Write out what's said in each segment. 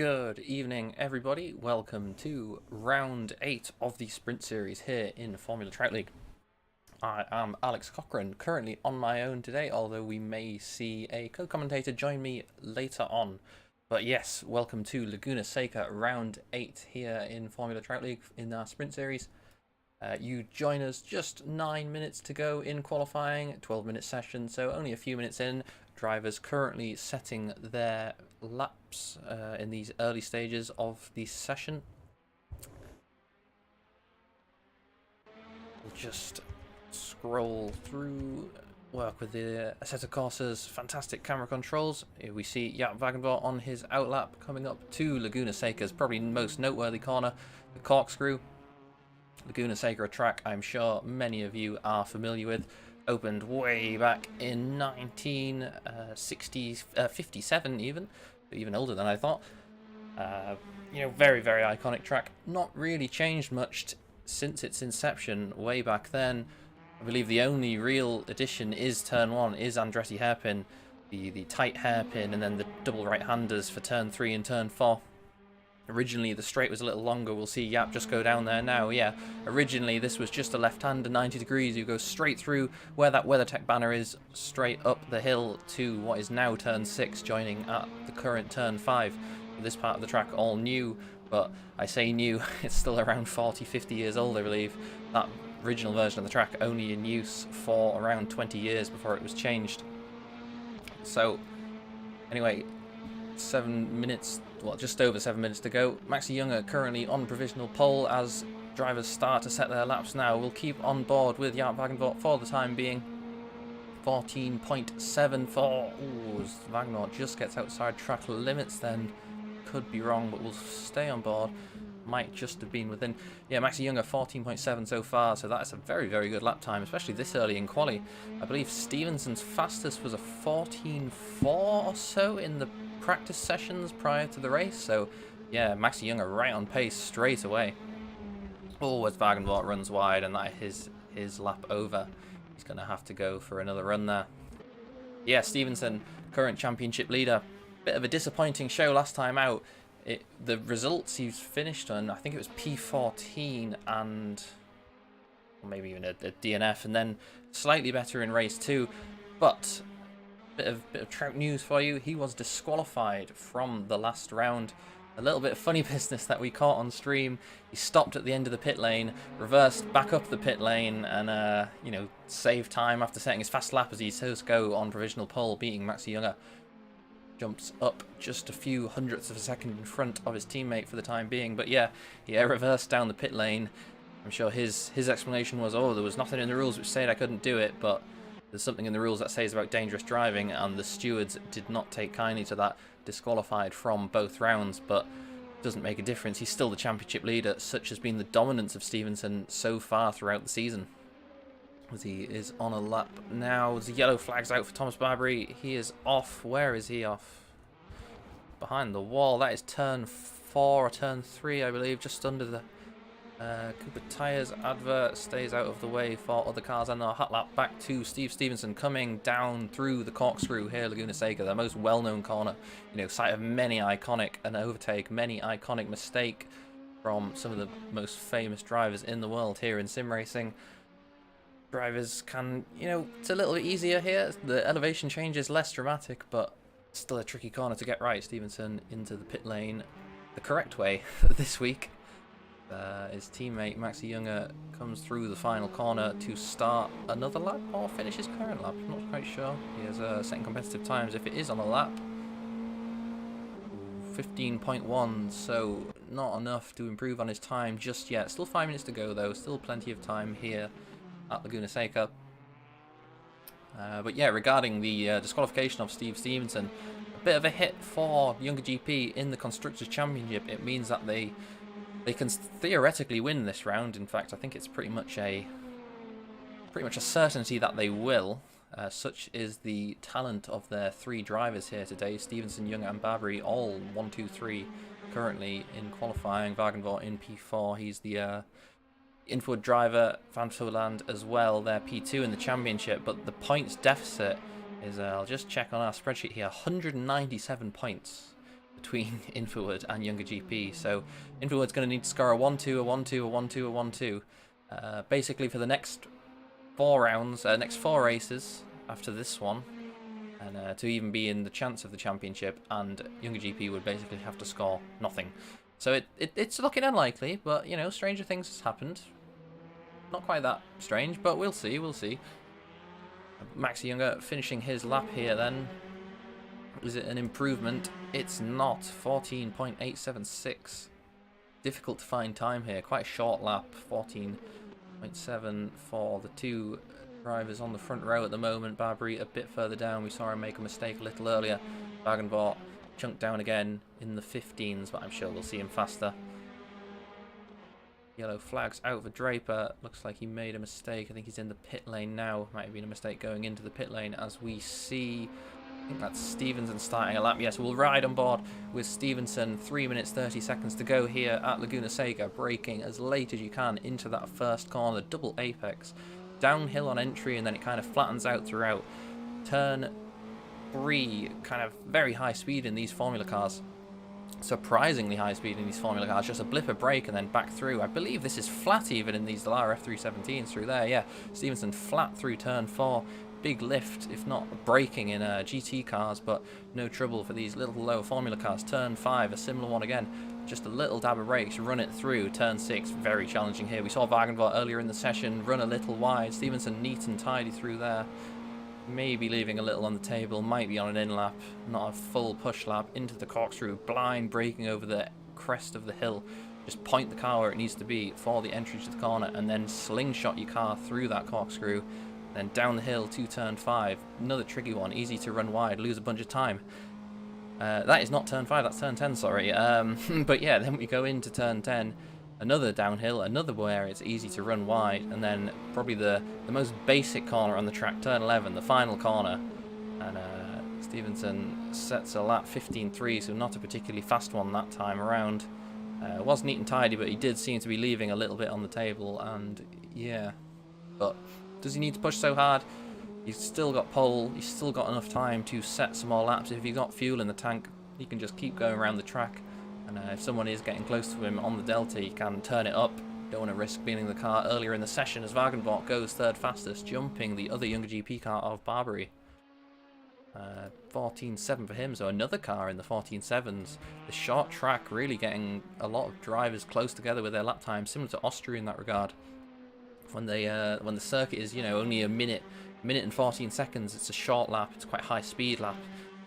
Good evening, everybody. Welcome to round 8 of the sprint series here in Formula Trout League. I am Alex Cochran, currently on my own today, although we may see a co-commentator join me later on. But yes, welcome to Laguna Seca round 8 here in Formula Trout League in our sprint series. You join us just 9 minutes to go in qualifying, 12-minute session, so only a few minutes in. Drivers currently setting their laps in these early stages of the session. We'll just scroll through, work with the Assetto Corsa's fantastic camera controls. Here we see Jaap Wagenvort on his outlap coming up to Laguna Seca's probably most noteworthy corner, the Corkscrew. Laguna Seca, a track I'm sure many of you are familiar with. Opened way back in 1957 even older than I thought. You know, very iconic track. Not really changed much since its inception way back then. I believe the only real addition is turn 1, is Andretti hairpin, the tight hairpin, and then the double right-handers for turn 3 and turn 4. Originally, the straight was a little longer. We'll see Jaap just go down there now. Yeah, originally this was just a left-hander, 90 degrees. You go straight through where that WeatherTech banner is, straight up the hill to what is now turn 6, joining at the current turn 5. This part of the track all new, but I say new, it's still around 40-50 years old, I believe. That original version of the track only in use for around 20 years before it was changed. So, anyway, 7 minutes, well, just over 7 minutes to go. Maxi Younger currently on provisional pole as drivers start to set their laps now. We'll keep on board with Jaap Wagenvort for the time being. 14.74. Ooh, Wagenvort just gets outside track limits then. Could be wrong, but we'll stay on board. Might just have been within. Yeah, Maxi Younger 14.7 so far, so that's a very good lap time, especially this early in quali. I believe Stevenson's fastest was a 14.4 or so in the practice sessions prior to the race, so yeah, Maxi Younger right on pace straight away. Oh, as Wagenvort runs wide, and that is his lap over. He's going to have to go for another run there. Yeah, Stevenson, current championship leader. Bit of a disappointing show last time out. The results he's finished on, I think it was P14 and maybe even a DNF, and then slightly better in race 2, but bit of Trout news for you. He was disqualified from the last round. A little bit of funny business that we caught on stream. He stopped at the end of the pit lane, reversed back up the pit lane, and you know, saved time after setting his fast lap as he does go on provisional pole, beating Maxi Younger. Jumps up just a few hundredths of a second in front of his teammate for the time being. But yeah, he reversed down the pit lane. I'm sure his explanation was, oh, there was nothing in the rules which said I couldn't do it, but there's something in the rules that says about dangerous driving, and the stewards did not take kindly to that, disqualified from both rounds, but it doesn't make a difference. He's still the championship leader. Such has been the dominance of Stevenson so far throughout the season. As he is on a lap now. The yellow flag's out for Thomas Barbary. He is off. Where is he off? Behind the wall. That is turn 4 or turn 3, I believe, just under the Cooper tyres. Advert stays out of the way for other cars, and a hot lap back to Steve Stevenson coming down through the Corkscrew here, Laguna Seca, the most well-known corner. You know, site of many iconic an overtake, many iconic mistake from some of the most famous drivers in the world here in sim racing. Drivers can, you know, it's a little bit easier here. The elevation change is less dramatic, but still a tricky corner to get right. Stevenson into the pit lane the correct way this week. His teammate Maxi Younger comes through the final corner to start another lap or finish his current lap. I'm not quite sure. He has setting competitive times if it is on a lap. 15.1, so not enough to improve on his time just yet. Still 5 minutes to go though. Still plenty of time here at Laguna Seca. But yeah, regarding the disqualification of Steve Stevenson, a bit of a hit for Younger GP in the Constructors' Championship. It means that they can theoretically win this round. In fact, I think it's pretty much a certainty that they will. Such is the talent of their 3 drivers here today. Stevenson, Younger and Barbary, all 1, 2, 3 currently in qualifying. Wagenvort in P4. He's the Inwood driver. Van Toland as well. They're P2 in the championship, but the points deficit is, I'll just check on our spreadsheet here, 197 points between Infowood and Younger GP. So Infowood's going to need to score a 1-2, a 1-2, a 1-2, a 1-2. Basically for the next 4 rounds, next 4 races after this one, and to even be in the chance of the championship, and Younger GP would basically have to score nothing. So it's looking unlikely, but, you know, stranger things has happened. Not quite that strange, but we'll see, we'll see. Maxi Younger finishing his lap here then. Is it an improvement? It's not. 14.876. Difficult to find time here. Quite a short lap. 14.7 for the 2 drivers on the front row at the moment. Barbary a bit further down. We saw him make a mistake a little earlier. Wagenvort chunked down again in the 15s, but I'm sure we'll see him faster. Yellow flags out for Draper. Looks like he made a mistake. I think he's in the pit lane now. Might have been a mistake going into the pit lane, as we see. I think that's Stevenson starting a lap. Yes, we'll ride on board with Stevenson. 3 minutes 30 seconds to go here at Laguna Seca. Braking as late as you can into that first corner. Double apex. Downhill on entry, and then it kind of flattens out throughout. Turn 3, kind of very high speed in these Formula cars. Surprisingly high speed in these Formula cars. Just a blip of brake and then back through. I believe this is flat even in these Dallara F317s through there. Yeah, Stevenson flat through turn 4. Big lift, if not braking in GT cars, but no trouble for these little low Formula cars. Turn 5, a similar one again. Just a little dab of brakes, run it through. Turn 6, very challenging here. We saw Wagenvort earlier in the session run a little wide. Stevenson neat and tidy through there. Maybe leaving a little on the table, might be on an in lap, not a full push lap. Into the Corkscrew, blind braking over the crest of the hill. Just point the car where it needs to be for the entry to the corner, and then slingshot your car through that Corkscrew. Then down the hill to turn 5. Another tricky one, easy to run wide, lose a bunch of time. That is not turn 5, that's turn 10, sorry. But yeah, then we go into turn 10. Another downhill, another where it's easy to run wide, and then probably the most basic corner on the track, turn 11, the final corner. And Stevenson sets a lap 15.3, so not a particularly fast one that time around. Was neat and tidy, but he did seem to be leaving a little bit on the table, and yeah. But does he need to push so hard? He's still got pole, he's still got enough time to set some more laps. If he's got fuel in the tank, he can just keep going around the track. And if someone is getting close to him on the delta, he can turn it up. Don't want to risk being in the car earlier in the session, as Wagenvort goes 3rd fastest, jumping the other Younger GP car of Barbary. 14.7 for him, so another car in the 14.7s. The short track really getting a lot of drivers close together with their lap time, similar to Austria in that regard. When the circuit is, you know, only a minute and 14 seconds, it's a short lap, it's quite a high speed lap.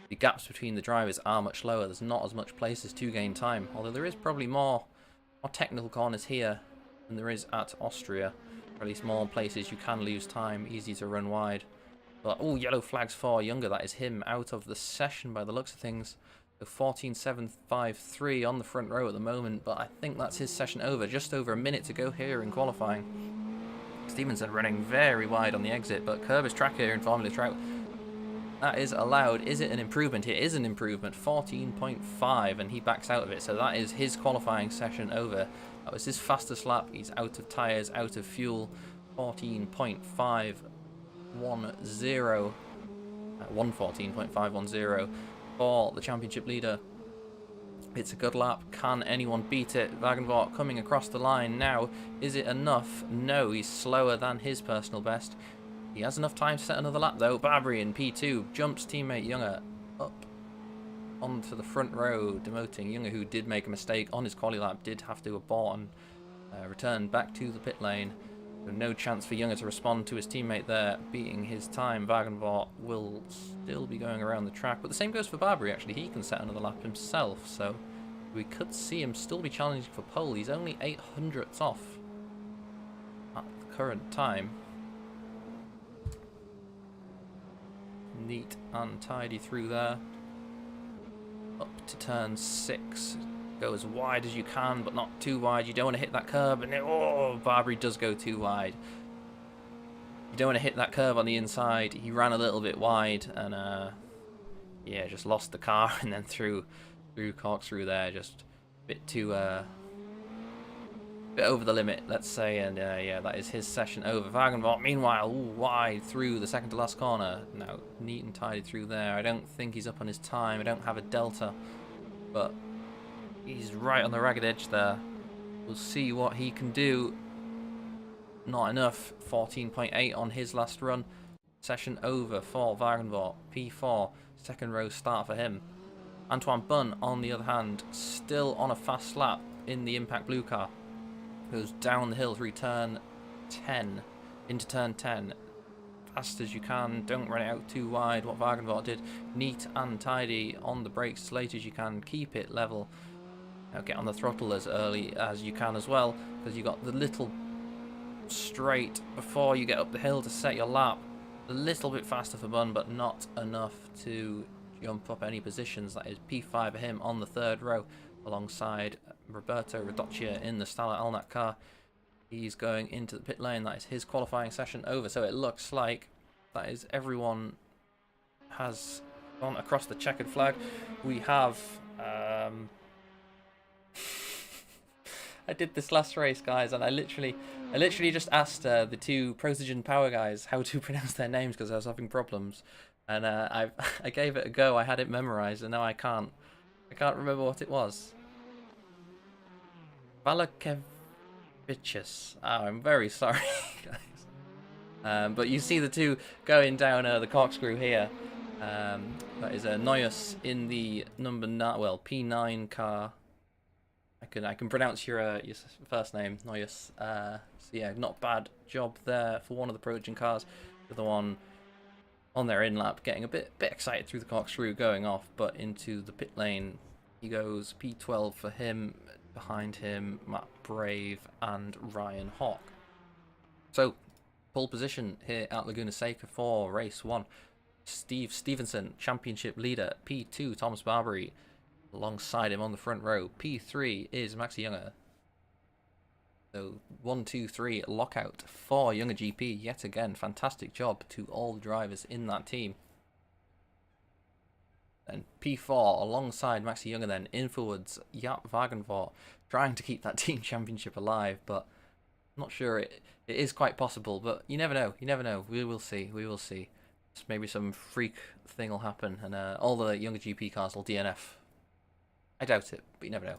The gaps between the drivers are much lower. There's not as much places to gain time, although there is probably more technical corners here than there is at Austria, or at least more places you can lose time, easy to run wide. But oh, yellow flags for Younger. That is him out of the session by the looks of things. So 14.753 on the front row at the moment, but I think that's his session over. Just over a minute to go here in qualifying. Stevenson running very wide on the exit, but Kerber's track here in Formula Trout. That is allowed. Is it an improvement? It is an improvement. 14.5, and he backs out of it. So that is his qualifying session over. That was his fastest lap. He's out of tyres, out of fuel. 14.510. 114.510 for the championship leader. It's a good lap. Can anyone beat it? Wagenvort coming across the line now. Is it enough? No, he's slower than his personal best. He has enough time to set another lap though. Barbary in P2 jumps teammate Younger up onto the front row, demoting Younger, who did make a mistake on his quali lap, did have to abort and return back to the pit lane. So no chance for Younger to respond to his teammate there, beating his time. Wagenvort will still be going around the track, but the same goes for Barbary actually. He can set another lap himself, so we could see him still be challenging for pole. He's only 800ths off at the current time. Neat and tidy through there. Up to turn 6. Go as wide as you can, but not too wide. You don't want to hit that curb, and oh, Barbary does go too wide. You don't want to hit that curve on the inside. He ran a little bit wide, and yeah, just lost the car, and then through Corkscrew there, just a bit too bit over the limit, let's say, and yeah, that is his session over. Wagenvort, meanwhile, wide through the second to last corner. Now, neat and tidy through there. I don't think he's up on his time. I don't have a delta but he's right on the ragged edge there. We'll see what he can do. Not enough. 14.8 on his last run. Session over for Wagenvort. P4, second row start for him. Antoine Bunn, on the other hand, still on a fast lap in the Impact Blue car. Goes down the hill through turn 10, into turn 10. Fast as you can, don't run it out too wide. What Wagenvort did, neat and tidy on the brakes as late as you can, keep it level. Now get on the throttle as early as you can as well, because you got the little straight before you get up the hill to set your lap. A little bit faster for Bunn, but not enough to jump up any positions. That is P5 for him on the third row, alongside Roberto Radocchia in the Stella Alnak car. He's going into the pit lane. That is his qualifying session over. So it looks like that is everyone has gone across the checkered flag. We have I did this last race, guys, and I literally just asked the two Procigen Power guys how to pronounce their names because I was having problems, and I gave it a go. I had it memorized, and now I can't remember what it was. Valakevicius. Oh, I'm very sorry, guys. But you see the two going down the corkscrew here. That is Noyes in the number 9, well, P9 car. I can pronounce your first name, Noyes. So yeah, not bad job there for one of the Procigen cars. The other one on their in lap, getting a bit excited through the corkscrew, going off, but into the pit lane he goes. P12 for him. Behind him, Matt Brave and Ryan Hawk. So, pole position here at Laguna Seca for race 1. Steve Stevenson, championship leader. P2, Thomas Barbary. Alongside him on the front row. P3 is Maxi Younger. So 1, 2, 3 lockout for Younger GP. Yet again, fantastic job to all the drivers in that team. And P4 alongside Maxi Younger then. Infowoods, Jaap Wagenvort, trying to keep that team championship alive, but I'm not sure it is quite possible. But you never know. You never know. We will see. We will see. Just maybe some freak thing will happen, and all the Younger GP cars will DNF. I doubt it, but you never know.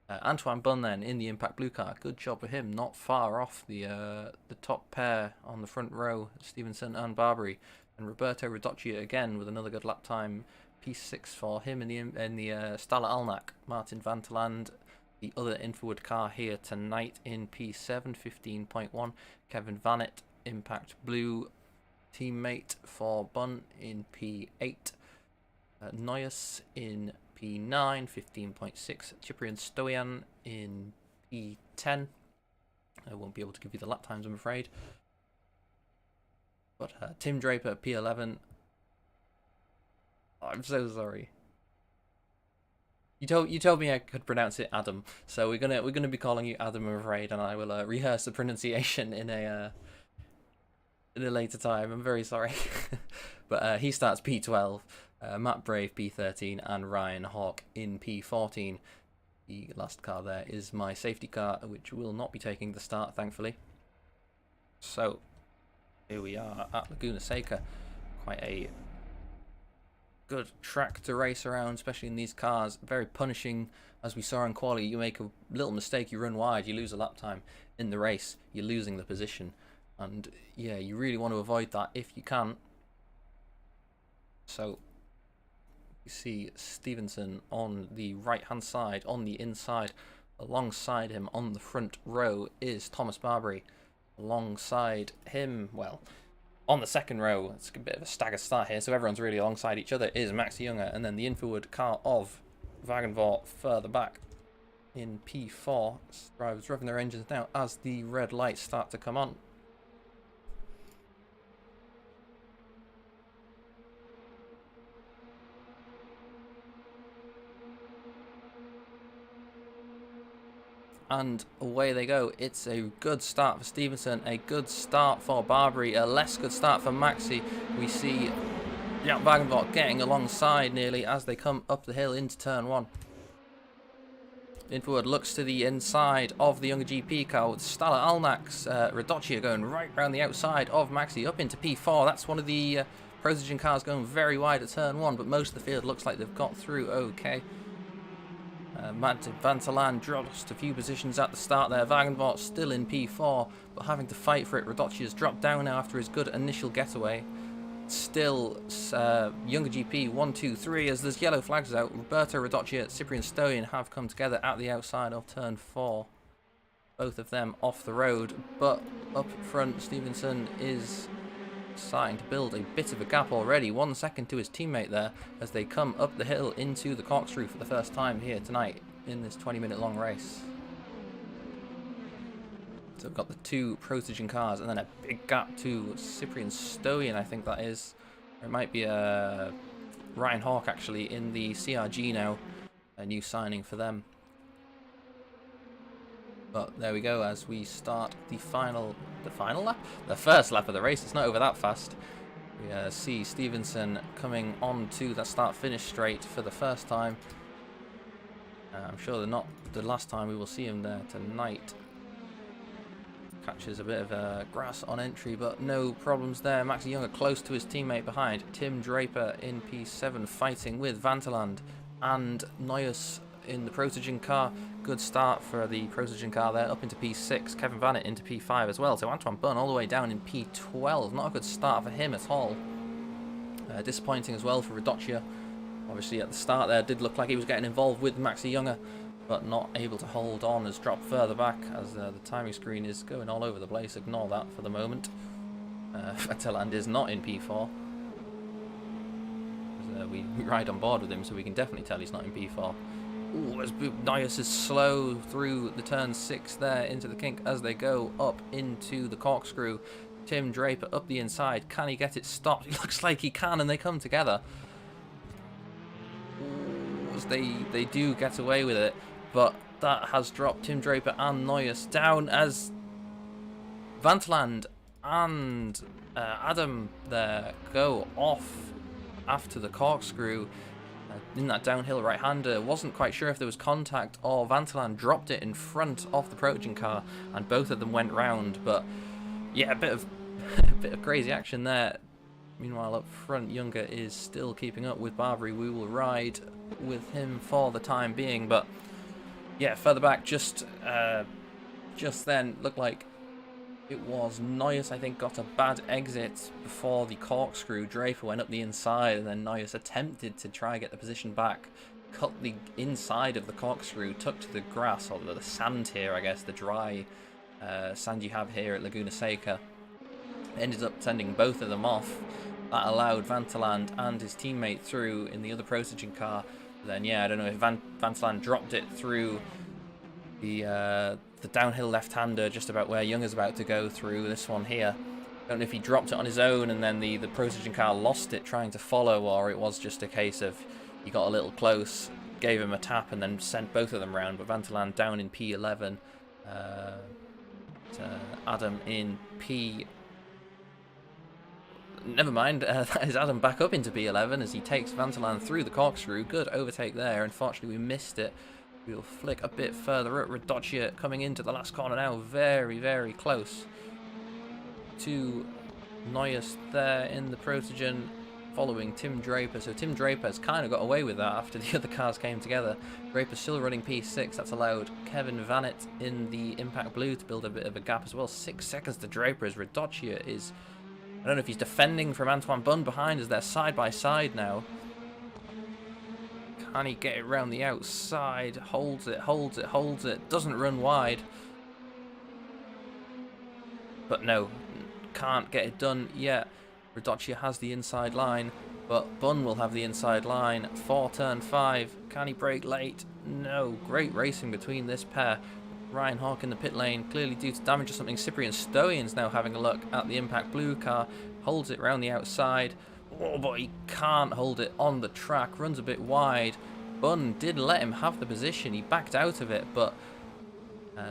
Antoine Bunn then in the Impact Blue car. Good job with him. Not far off the top pair on the front row, Stevenson and Barbary. And Roberto Radocchia again with another good lap time. P6 for him in the Stella Alnak. Martin Vanterland, the other Infowood car here tonight in P7, 15.1. Kevin Vanet, Impact Blue teammate for Bunn in P8. Noyes in P9, 15.6. Cyprian Stoyan in P10. I won't be able to give you the lap times, I'm afraid. But Tim Draper, P11. Oh, I'm so sorry. You told me I could pronounce it Adam, so we're gonna be calling you Adam, I'm afraid, and I will rehearse the pronunciation in a later time. I'm very sorry. But he starts P12. Matt Brave P13 and Ryan Hawk in P14. The last car there is my safety car, which will not be taking the start, thankfully. So here we are at Laguna Seca. Quite a good track to race around, especially in these cars. Very punishing, as we saw in quali. You make a little mistake, you run wide, you lose a lap time. In the race, you're losing the position. And yeah, you really want to avoid that if you can. So you see Stevenson on the right hand side, on the inside. Alongside him on the front row is Thomas Barbary. Alongside him, well, on the second row, it's a bit of a staggered start here, so everyone's really alongside each other, is Maxi Younger, and then the Infowood car of Wagenvort further back in P4. Drivers revving their engines now as the red lights start to come on. And away they go. It's a good start for Stevenson, a good start for Barbary, a less good start for Maxi. We see Jaap Wagenvort getting alongside nearly as they come up the hill into turn 1. Infowood looks to the inside of the Younger GP car with Stella Alnak's Radocchia going right round the outside of Maxi up into P4. That's one of the Procigen cars going very wide at turn 1, but most of the field looks like they've got through okay. Matt Van der Laan dropped a few positions at the start there. Wagenbart still in P4, but having to fight for it. Radocci has dropped down now after his good initial getaway. Still, Younger GP 1, 2, 3 as there's yellow flags out. Roberto Radocci and Cyprian Stoyan have come together at the outside of turn 4. Both of them off the road, but up front, Stevenson is starting to build a bit of a gap already. 1 second to his teammate there as they come up the hill into the Corkscrew for the first time here tonight in this 20-minute long race. So we've got the 2 Protogen cars and then a big gap to Cyprian Stoyan, I think that is. Or it might be Ryan Hawk actually in the CRG now. A new signing for them. But there we go as we start the final lap? The first lap of the race. It's not over that fast. We see Stevenson coming on to that start-finish straight for the first time. I'm sure they're not the last time we will see him there tonight. Catches a bit of grass on entry, but no problems there. Max Younger close to his teammate behind. Tim Draper in P7 fighting with Van der Laan and Neuers in the Protogen car. Good start for the Protogen car there, up into P6. Kevin Vanett into P5 as well. So Antoine Bunn all the way down in P12. Not a good start for him at all. Disappointing as well for Radocci. Obviously at the start there did look like he was getting involved with Maxi Younger, but not able to hold on, has dropped further back as the timing screen is going all over the place. Ignore that for the moment. Vetteland is not in P4. We ride on board with him, so we can definitely tell he's not in P4. Ooh, as Neuers is slow through the turn 6 there into the kink as they go up into the Corkscrew. Tim Draper up the inside. Can he get it stopped? It looks like he can, and they come together. Ooh, as they do get away with it, but that has dropped Tim Draper and Neuers down as Van der Laan and Adam there go off after the Corkscrew. In that downhill right-hander, wasn't quite sure if there was contact or Van der Laan dropped it in front of the Protogen car and both of them went round, but yeah, a bit of crazy action there. Meanwhile up front, Younger is still keeping up with Barbary. We will ride with him for the time being, but yeah, further back just then looked like it was Neuers, I think, got a bad exit before the Corkscrew. Draper went up the inside and then Neuers attempted to try and get the position back, cut the inside of the Corkscrew, took to the grass, or the sand here, I guess, the dry sand you have here at Laguna Seca. Ended up sending both of them off. That allowed Van der Laan and his teammate through in the other Protogen car. Then, yeah, I don't know if Van der Laan dropped it through the downhill left-hander just about where Younger's about to go through this one here. Don't know if he dropped it on his own and then the Protogen car lost it trying to follow, or it was just a case of he got a little close, gave him a tap and then sent both of them round. But Van der Laan down in P11, Adam in P... Never mind, that is Adam back up into P11 as he takes Van der Laan through the Corkscrew. Good overtake there. Unfortunately, we missed it. We'll flick a bit further up. Radocci coming into the last corner now. Very, very close to Neuers there in the Protogen, following Tim Draper. So Tim Draper has kind of got away with that after the other cars came together. Draper still running P6. That's allowed Kevin Vanett in the Impact Blue to build a bit of a gap as well. 6 seconds to Draper as Radocci is... I don't know if he's defending from Antoine Bunn behind as they're side by side now. Can he get it around the outside? Holds it, holds it, holds it. Doesn't run wide. But no, can't get it done yet. Radocci has the inside line, but Bunn will have the inside line for turn 5. Can he brake late? No. Great racing between this pair. Ryan Hawk in the pit lane, clearly due to damage or something. Cyprian Stoyan's now having a look at the Impact Blue car. Holds it around the outside. Oh, but he can't hold it on the track. Runs a bit wide. Bunn did let him have the position. He backed out of it, but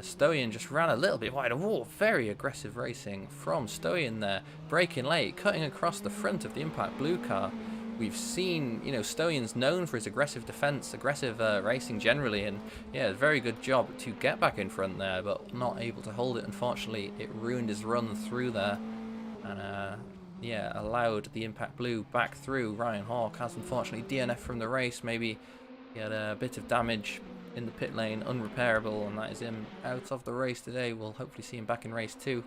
Stoyan just ran a little bit wide. Oh, very aggressive racing from Stoyan there. Braking late, cutting across the front of the Impact Blue car. We've seen, you know, Stoyan's known for his aggressive defense, aggressive racing generally, and yeah, very good job to get back in front there, but not able to hold it. Unfortunately, it ruined his run through there, and yeah, allowed the Impact Blue back through. Ryan Hawk has unfortunately DNF from the race. Maybe he had a bit of damage in the pit lane, unrepairable, and that is him out of the race today. We'll hopefully see him back in race 2.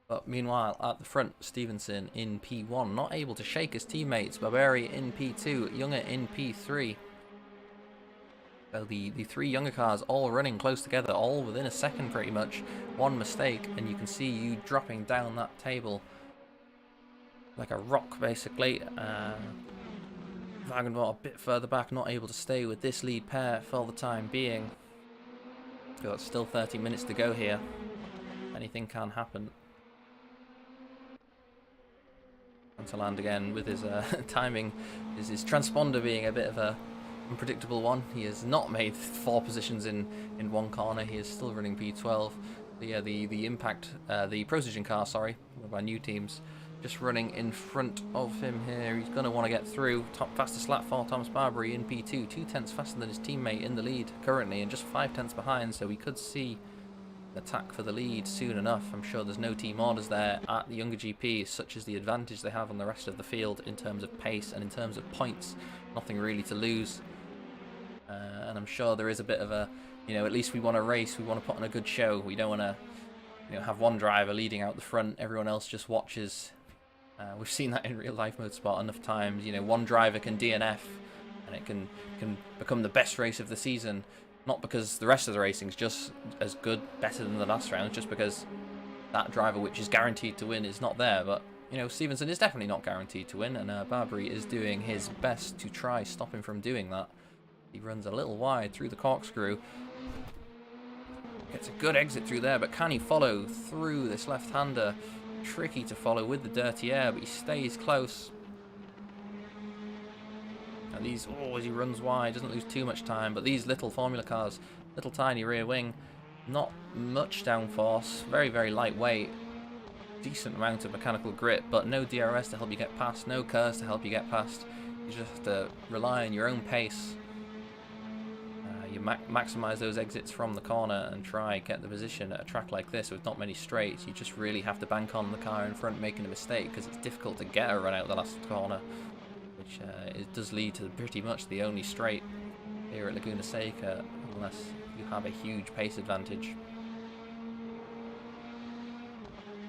But meanwhile, at the front, Stevenson in P1, not able to shake his teammates. Barberi in P2, Younger in P3. So the 3 younger cars all running close together, all within a second pretty much. One mistake, and you can see you dropping down that table like a rock, basically. Wagenbot a bit further back, not able to stay with this lead pair for the time being. So it's still 30 minutes to go here. Anything can happen. And to land again with his timing, his transponder being a bit of a unpredictable one. He has not made 4 positions in one corner. He is still running P12. But yeah, the impact, the Procision car, sorry, one of our new teams, just running in front of him here. He's going to want to get through. Top fastest lap for Thomas Barberi in P2, 2 tenths faster than his teammate in the lead currently, and just 5 tenths behind. So we could see an attack for the lead soon enough. I'm sure there's no team orders there at the Younger GP, such as the advantage they have on the rest of the field in terms of pace and in terms of points. Nothing really to lose. And I'm sure there is a bit of a, at least we want to race, we want to put on a good show. We don't want to, have one driver leading out the front, everyone else just watches. We've seen that in real life motorsport enough times. One driver can DNF and it can become the best race of the season, not because the rest of the racing is just as good, better than the last round, just because that driver which is guaranteed to win is not there. But Stevenson is definitely not guaranteed to win, and Barberi is doing his best to try stop him from doing that. He runs a little wide through the corkscrew. Gets a good exit through there, but can he follow through this left-hander? Tricky to follow with the dirty air, but he stays close. And these, as he runs wide, doesn't lose too much time, but these little Formula cars, little tiny rear wing, not much downforce, very, very lightweight, decent amount of mechanical grip, but no DRS to help you get past, no curves to help you get past. You just have to rely on your own pace. You maximize those exits from the corner and try get the position at a track like this with not many straights. You just really have to bank on the car in front making a mistake, because it's difficult to get a run out the last corner, which it does lead to pretty much the only straight here at Laguna Seca, unless you have a huge pace advantage.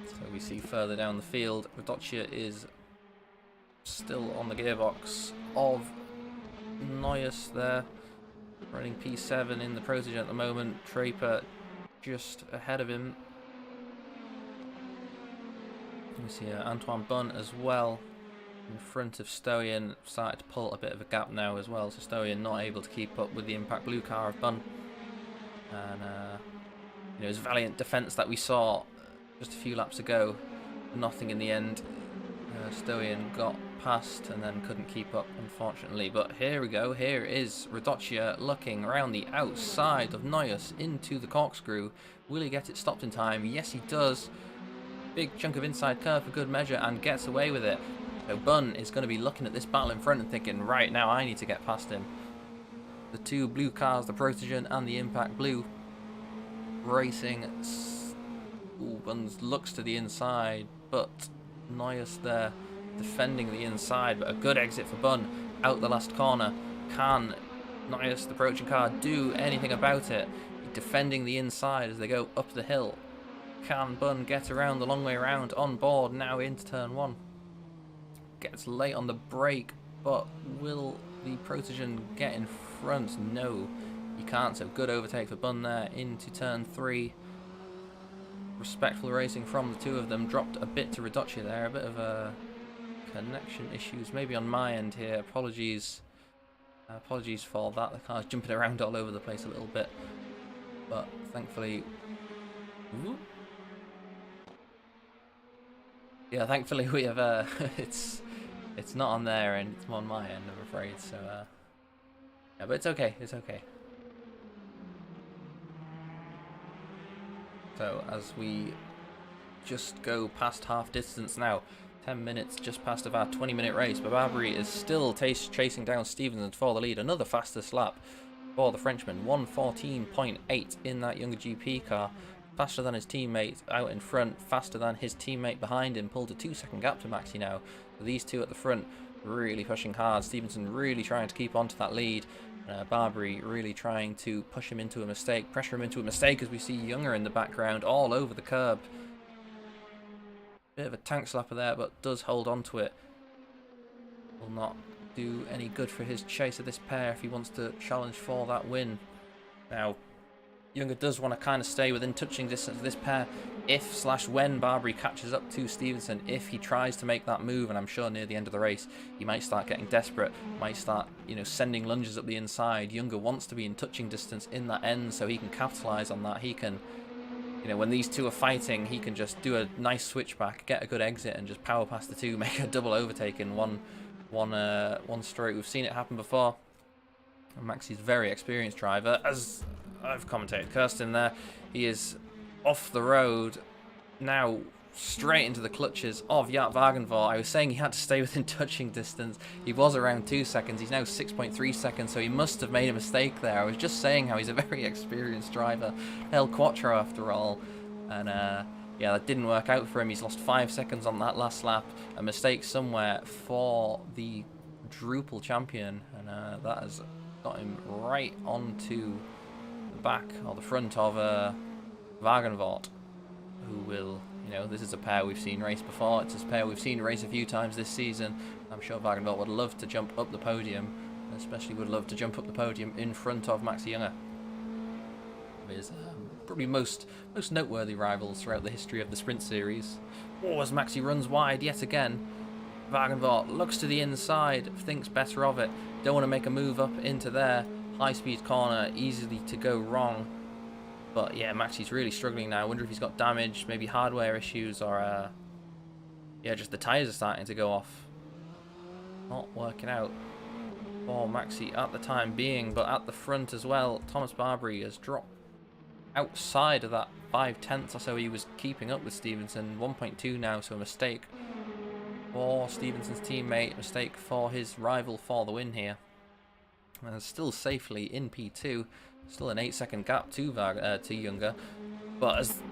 So we see further down the field, Rodocchia is still on the gearbox of Neuss there. Running P7 in the Procision at the moment. Draper just ahead of him. We see Antoine Bunn as well in front of Stoyan. Started to pull a bit of a gap now as well. So Stoyan not able to keep up with the Impact Blue car of Bunn. And his valiant defence that we saw just a few laps ago, nothing in the end. Stoyan got past and then couldn't keep up, unfortunately. But here we go. Here is Rodocchia looking around the outside of Neuss into the corkscrew. Will he get it stopped in time? Yes, he does. Big chunk of inside curve for good measure and gets away with it. So Bunn is going to be looking at this battle in front and thinking, right now I need to get past him. The 2 blue cars, the Procision and the Impact Blue, racing. Bunn looks to the inside, but Neuss there defending the inside, but a good exit for Bunn out the last corner. Can Neuss, the approaching car, do anything about it? Defending the inside as they go up the hill. Can Bunn get around the long way around on board now into turn 1? Gets late on the brake, but will the Procision get in front? No, he can't. So good overtake for Bunn there into turn 3. Respectful racing from the 2 of them. Dropped a bit to Rodocchia there. A bit of connection issues maybe on my end here. Apologies for that. The car's jumping around all over the place a little bit, but thankfully thankfully we have it's not on there and it's on my end, I'm afraid. So yeah, but it's okay, So as we just go past half distance now, 10 minutes just past of our 20-minute race, but Barberi is still chasing down Stevenson for the lead. Another fastest lap for the Frenchman, 1:14.8 in that Younger GP car. Faster than his teammate out in front, faster than his teammate behind him. Pulled a 2-second gap to Maxi now. So these 2 at the front really pushing hard. Stevenson really trying to keep on to that lead. Barbary really trying to push him into a mistake, pressure him into a mistake, as we see Younger in the background all over the curb. Bit of a tank slapper there, but does hold on to it. Will not do any good for his chase of this pair if he wants to challenge for that win. Now, Younger does want to kind of stay within touching distance of this pair if/when Barbary catches up to Stevenson. If he tries to make that move, and I'm sure near the end of the race he might start getting desperate, might start, you know, sending lunges up the inside. Younger wants to be in touching distance in that end so he can capitalize on that. He can, you know, when these two are fighting, he can just do a nice switchback, get a good exit, and just power past the two, make a double overtake in one stroke. We've seen it happen before. And Maxi's a very experienced driver, as I've commentated Kirsten there. He is off the road now, straight into the clutches of Jaap Wagenvoort. I was saying he had to stay within touching distance. He was around 2 seconds. He's now 6.3 seconds, so he must have made a mistake there. I was just saying how he's a very experienced driver. El Quattro after all. And yeah, that didn't work out for him. He's lost 5 seconds on that last lap. A mistake somewhere for the quadruple champion, and that has got him right onto the back or the front of Wagenvoort, who will, you know, this is a pair we've seen race before. It's a pair we've seen race a few times this season. I'm sure Wagenvoort would love to jump up the podium, and especially would love to jump up the podium in front of Maxi Younger. His probably most noteworthy rivals throughout the history of the sprint series. Oh, as Maxi runs wide yet again. Wagenvoort looks to the inside, thinks better of it. Don't want to make a move up into there. High-speed corner, easily to go wrong. But yeah, Maxi's really struggling now. I wonder if he's got damage, maybe hardware issues, or yeah, just the tyres are starting to go off. Not working out for Maxi at the time being, but at the front as well. Thomas Barbary has dropped outside of that 5/10 or so he was keeping up with Stevenson. 1.2 now, so a mistake for Stevenson's teammate, mistake for his rival for the win here. And still safely in P2, still an 8-second gap to Younger. But as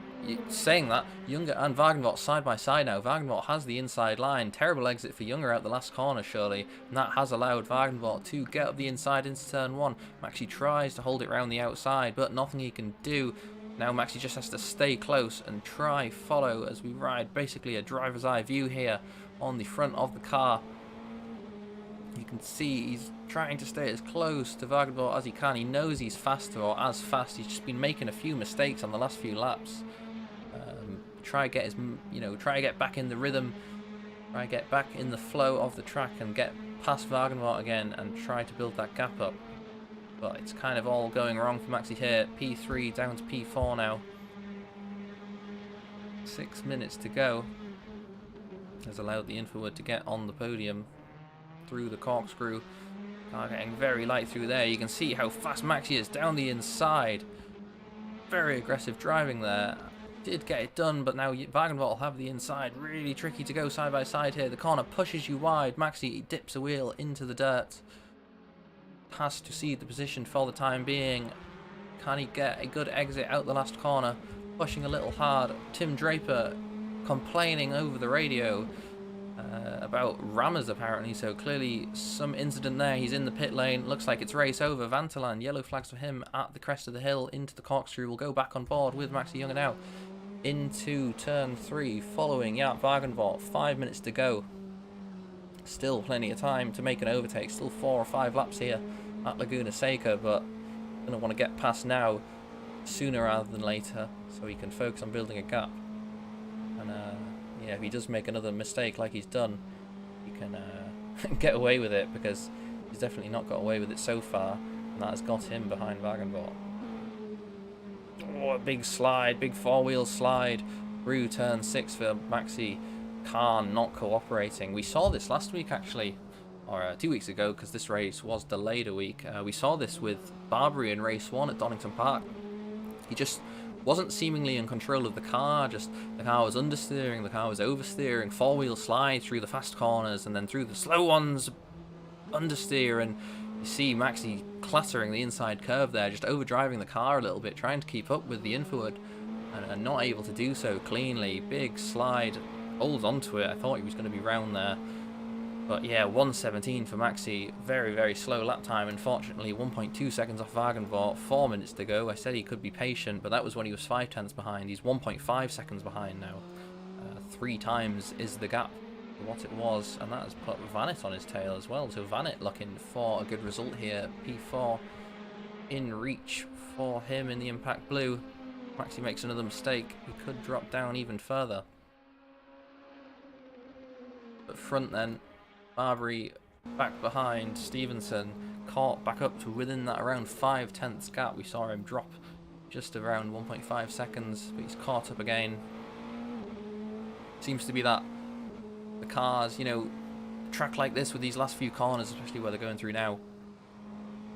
saying that, Younger and Wagenvoort side by side now. Wagenvoort has the inside line. Terrible exit for Younger out the last corner, surely. And that has allowed Wagenvoort to get up the inside into turn 1. Maxi tries to hold it round the outside, but nothing he can do. Now Maxi just has to stay close and try follow as we ride basically a driver's eye view here on the front of the car. You can see he's trying to stay as close to Wagenvoort as he can. He knows he's faster, or as fast. He's just been making a few mistakes on the last few laps. Try get his, you know, try to get back in the rhythm, try to get back in the flow of the track and get past Wagenvoort again and try to build that gap up. But it's kind of all going wrong for Maxi here. P3 down to P4 now. 6 minutes to go. Has allowed the Infoword to get on the podium through the Corkscrew. Car getting very light through there. You can see how fast Maxi is down the inside. Very aggressive driving there. Did get it done, but now Wagenvoort will have the inside. Really tricky to go side by side here. The corner pushes you wide. Maxi dips a wheel into the dirt. Has to cede the position for the time being. Can he get a good exit out the last corner? Pushing a little hard. Tim Draper complaining over the radio about rammers apparently, so clearly some incident there. He's in the pit lane. Looks like it's race over. Vanterland, yellow flags for him at the crest of the hill into the Corkscrew. Will go back on board with Maxi Younger now into turn 3 following Jaap Wagenvoort. 5 minutes to go. Still plenty of time to make an overtake. Still 4 or 5 laps here at Laguna Seca, but gonna want to get past now sooner rather than later so he can focus on building a gap. And yeah, if he does make another mistake like he's done, he can get away with it, because he's definitely not got away with it so far, and that has got him behind Wagenvoort. Oh, a big slide, big four-wheel slide through turn 6 for Maxi. Car not cooperating. We saw this last week actually, or 2 weeks ago, because this race was delayed a week. We saw this with Barbary in race 1 at Donington Park. He just wasn't seemingly in control of the car. Just the car was understeering, the car was oversteering, four-wheel slide through the fast corners, and then through the slow ones, understeer, and you see Maxi clattering the inside curve there, just overdriving the car a little bit, trying to keep up with the Infoword, and not able to do so cleanly. Big slide, holds onto it. I thought he was going to be round there. But yeah, 1:17 for Maxi. Very, very slow lap time. Unfortunately, 1.2 seconds off Wagenvort. 4 minutes to go. I said he could be patient, but that was when he was 5/10 behind. He's 1.5 seconds behind now. 3 times is the gap for what it was, and that has put Vanit on his tail as well. So Vanit looking for a good result here. P4 in reach for him in the Impact Blue. Maxi makes another mistake. He could drop down even further. But front then, Barbary back behind, Stevenson caught back up to within that around 5/10 gap. We saw him drop just around 1.5 seconds, but he's caught up again. Seems to be that the cars, you know, track like this with these last few corners, especially where they're going through now,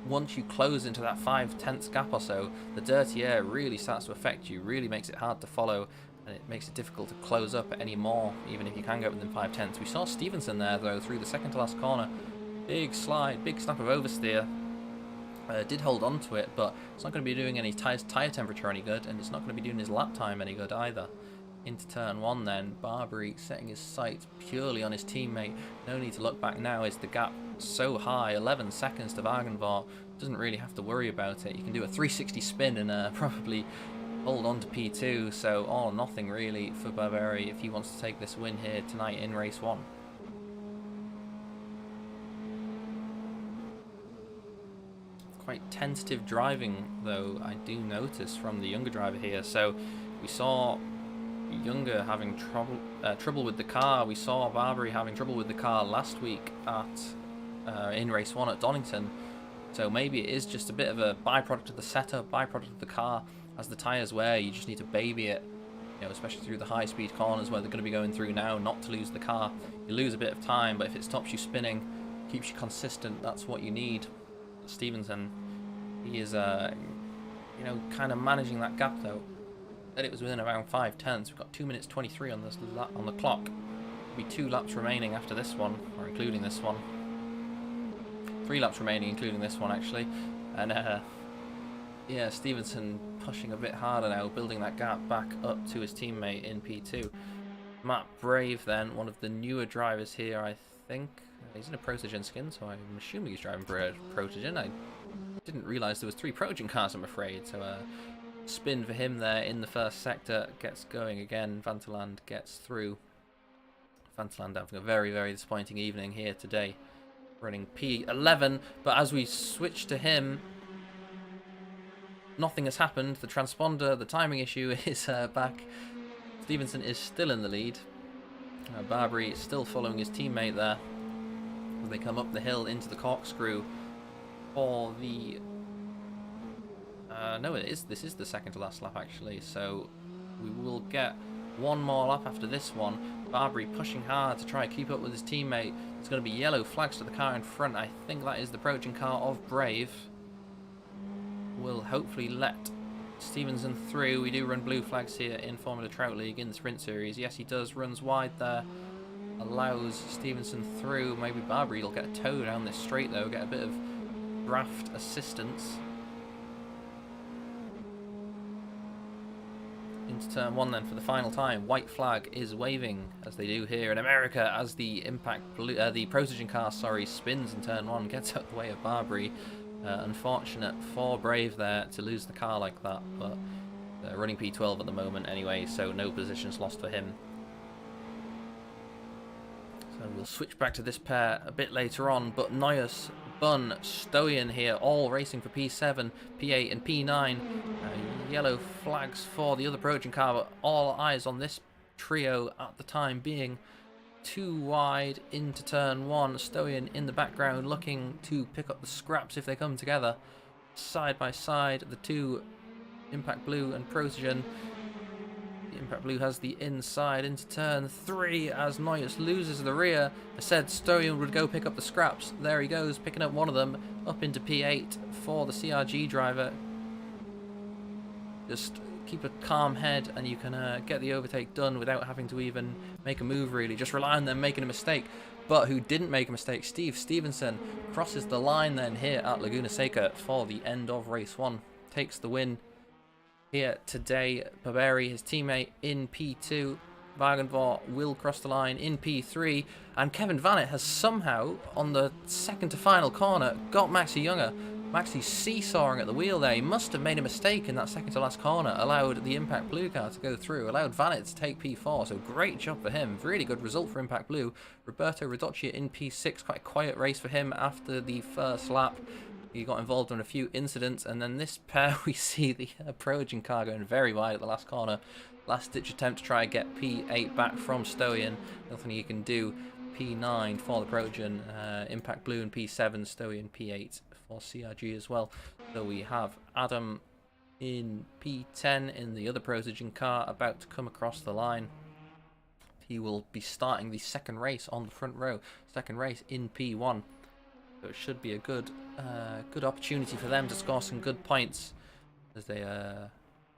once you close into that 5/10 gap or so, the dirty air really starts to affect you, really makes it hard to follow, and it makes it difficult to close up anymore, even if you can go within 5/10. We saw Stevenson there, though, through the second to last corner. Big slide, big snap of oversteer. Did hold on to it, but it's not going to be doing any tyre temperature any good, and it's not going to be doing his lap time any good either. Into turn 1 then, Barbary setting his sights purely on his teammate. No need to look back now, is the gap so high, 11 seconds to Wagenvort. Doesn't really have to worry about it. You can do a 360 spin and probably hold on to P2, so all or nothing really for Barbary if he wants to take this win here tonight in race 1. Quite tentative driving though, I do notice, from the younger driver here. So we saw Younger having trouble with the car. We saw Barbary having trouble with the car last week at in race 1 at Donington. So maybe it is just a bit of a byproduct of the setup, byproduct of the car. As the tyres wear, you just need to baby it, you know, especially through the high-speed corners where they're going to be going through now, not to lose the car. You lose a bit of time, but if it stops you spinning, keeps you consistent, that's what you need. Stevenson, he is, you know, kind of managing that gap though. It was within around 5/10. We've got 2 minutes 23 on the clock. There'll be 2 laps remaining after this one, or including this one. 3 laps remaining, including this one actually. And yeah, Stevenson pushing a bit harder now, building that gap back up to his teammate in P2. Matt Brave then, one of the newer drivers here, I think. He's in a Protogen skin, so I'm assuming he's driving Protogen. I didn't realise there was 3 Protogen cars, I'm afraid. So spin for him there in the first sector, gets going again. Vanteland gets through. Vanteland having a very, very disappointing evening here today, running P11, but as we switch to him, nothing has happened. The transponder, the timing issue is back. Stevenson is still in the lead. Barbary is still following his teammate there as they come up the hill into the Corkscrew for the no, this is the second to last lap actually, so we will get one more lap after this one. Barbary pushing hard to try and keep up with his teammate. There's going to be yellow flags to the car in front. I think that is the approaching car of Brave. Will hopefully let Stevenson through. We do run blue flags here in Formula Trout League in the Sprint Series. Yes, he does. Runs wide there. Allows Stevenson through. Maybe Barbary will get a tow down this straight though. Get a bit of draft assistance. Into turn 1 then for the final time. White flag is waving, as they do here in America, as the the Protogen car, spins in turn 1, gets out the way of Barbary. Unfortunate for Brave there to lose the car like that, but running P12 at the moment anyway, so no positions lost for him. So we'll switch back to this pair a bit later on, but Neuers, Bunn, Stoyan here, all racing for P7, P8 and P9. Yellow flags for the other Protogen car, but all eyes on this trio at the time being. Too wide into turn 1. Stoyan in the background looking to pick up the scraps if they come together. Side by side, the 2 Impact Blue and Protogen. The Impact Blue has the inside into turn 3 as Neuers loses the rear. I said Stoyan would go pick up the scraps. There he goes, picking up one of them up into P8 for the CRG driver. Just keep a calm head and you can get the overtake done without having to even make a move really. Just rely on them making a mistake. But who didn't make a mistake? Stevenson crosses the line then here at Laguna Seca for the end of race 1. Takes the win here today. Barbary, his teammate, in P2. Wagenvort will cross the line in P3, and Kevin Vanet has somehow, on the second to final corner, got Maxi Younger. Maxi seesawing at the wheel there. He must have made a mistake in that second to last corner, allowed the Impact Blue car to go through, allowed Vanet to take P4, so great job for him. Really good result for Impact Blue. Roberto Radocchia in P6, quite a quiet race for him after the first lap. He got involved in a few incidents, and then this pair, we see the Progen car going very wide at the last corner. Last ditch attempt to try and get P8 back from Stoian. Nothing he can do. P9 for the Progen, Impact Blue in P7, Stoian P8 for CRG as well. So we have Adam in P10 in the other Progen car about to come across the line. He will be starting the second race on the front row. Second race in P1. So it should be a good opportunity for them to score some good points, as they are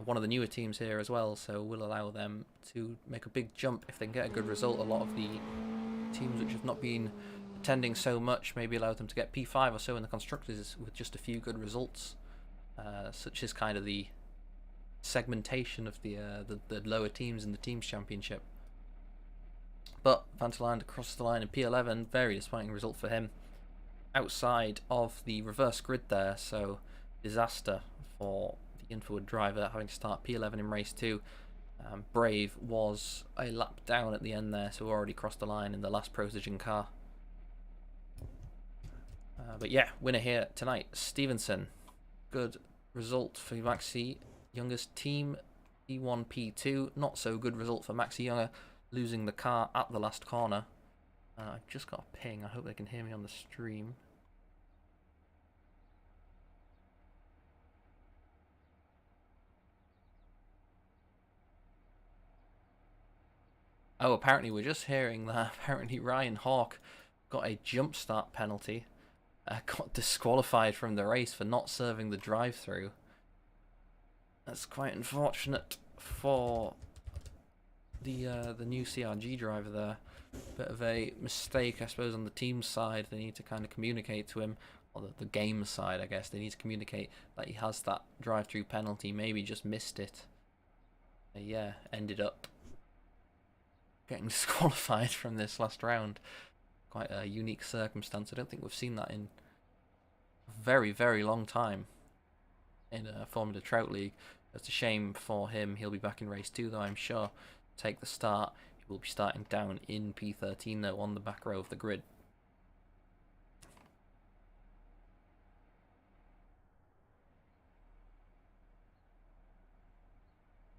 one of the newer teams here as well, so will allow them to make a big jump if they can get a good result. A lot of the teams which have not been attending so much maybe allow them to get P5 or so in the constructors with just a few good results. Such is kind of the segmentation of the lower teams in the teams championship. But Vanterland across the line in P11, very disappointing result for him. Outside of the reverse grid there, so disaster for the Infowood driver having to start P11 in race 2. Brave was a lap down at the end there, so already crossed the line in the last Progen car. But yeah, winner here tonight, Stevenson. Good result for Maxi Younger's team, P1, P2. Not so good result for Maxi Younger, losing the car at the last corner. I've just got a ping. I hope they can hear me on the stream. Oh, apparently we're just hearing that. Apparently Ryan Hawk got a jump start penalty. Got disqualified from the race for not serving the drive-through. That's quite unfortunate for the new CRG driver there. Bit of a mistake, I suppose, on the team side. They need to kind of communicate to him, or the game side, I guess. They need to communicate that he has that drive-through penalty. Maybe just missed it. Yeah, ended up getting disqualified from this last round. Quite a unique circumstance. I don't think we've seen that in a very, very long time in a Formula Trout League. It's a shame for him. He'll be back in race 2, though, I'm sure. Take the start. Will be starting down in P13 though, on the back row of the grid.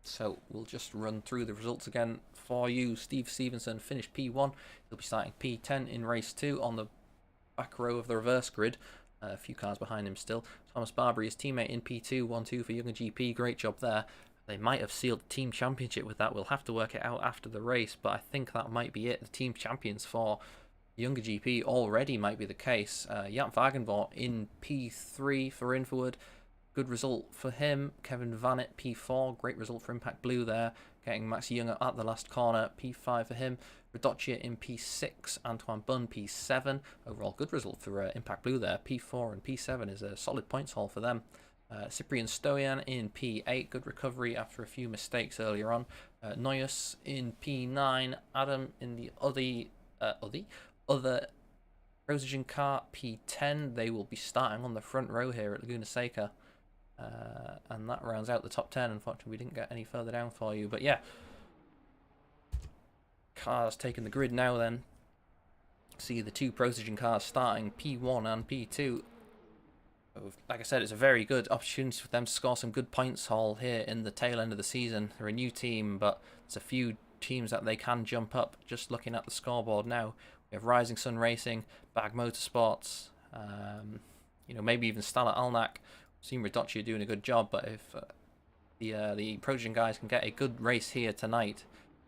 So we'll just run through the results again for you. Steve Stevenson finished P1. He'll be starting P10 in race 2 on the back row of the reverse grid. A few cars behind him still. Thomas Barbary, his teammate, in P2, 1-2 for Younger GP. Great job there. They might have sealed the team championship with that. We'll have to work it out after the race, but I think that might be it. The team champions for Younger GP already might be the case. Jan Wagenvort in P3 for Infowood. Good result for him. Kevin Vanet P4. Great result for Impact Blue there. Getting Maxi Younger at the last corner. P5 for him. Radocchia in P6. Antoine Bunn P7. Overall good result for Impact Blue there. P4 and P7 is a solid points haul for them. Cyprian Stoyan in P8, good recovery after a few mistakes earlier on. Noyes in P9, Adam in the other Progen car, P10. They will be starting on the front row here at Laguna Seca. And that rounds out the top 10. Unfortunately, we didn't get any further down for you. But yeah, cars taking the grid now then. See the two Progen cars starting P1 and P2. Like I said, it's a very good opportunity for them to score some good points haul here in the tail end of the season. They're a new team, but there's a few teams that they can jump up. Just looking at the scoreboard now, we have Rising Sun Racing, Bag Motorsports, maybe even Stala Alnak. We've seen Radocchia doing a good job, but if the Progen guys can get a good race here tonight,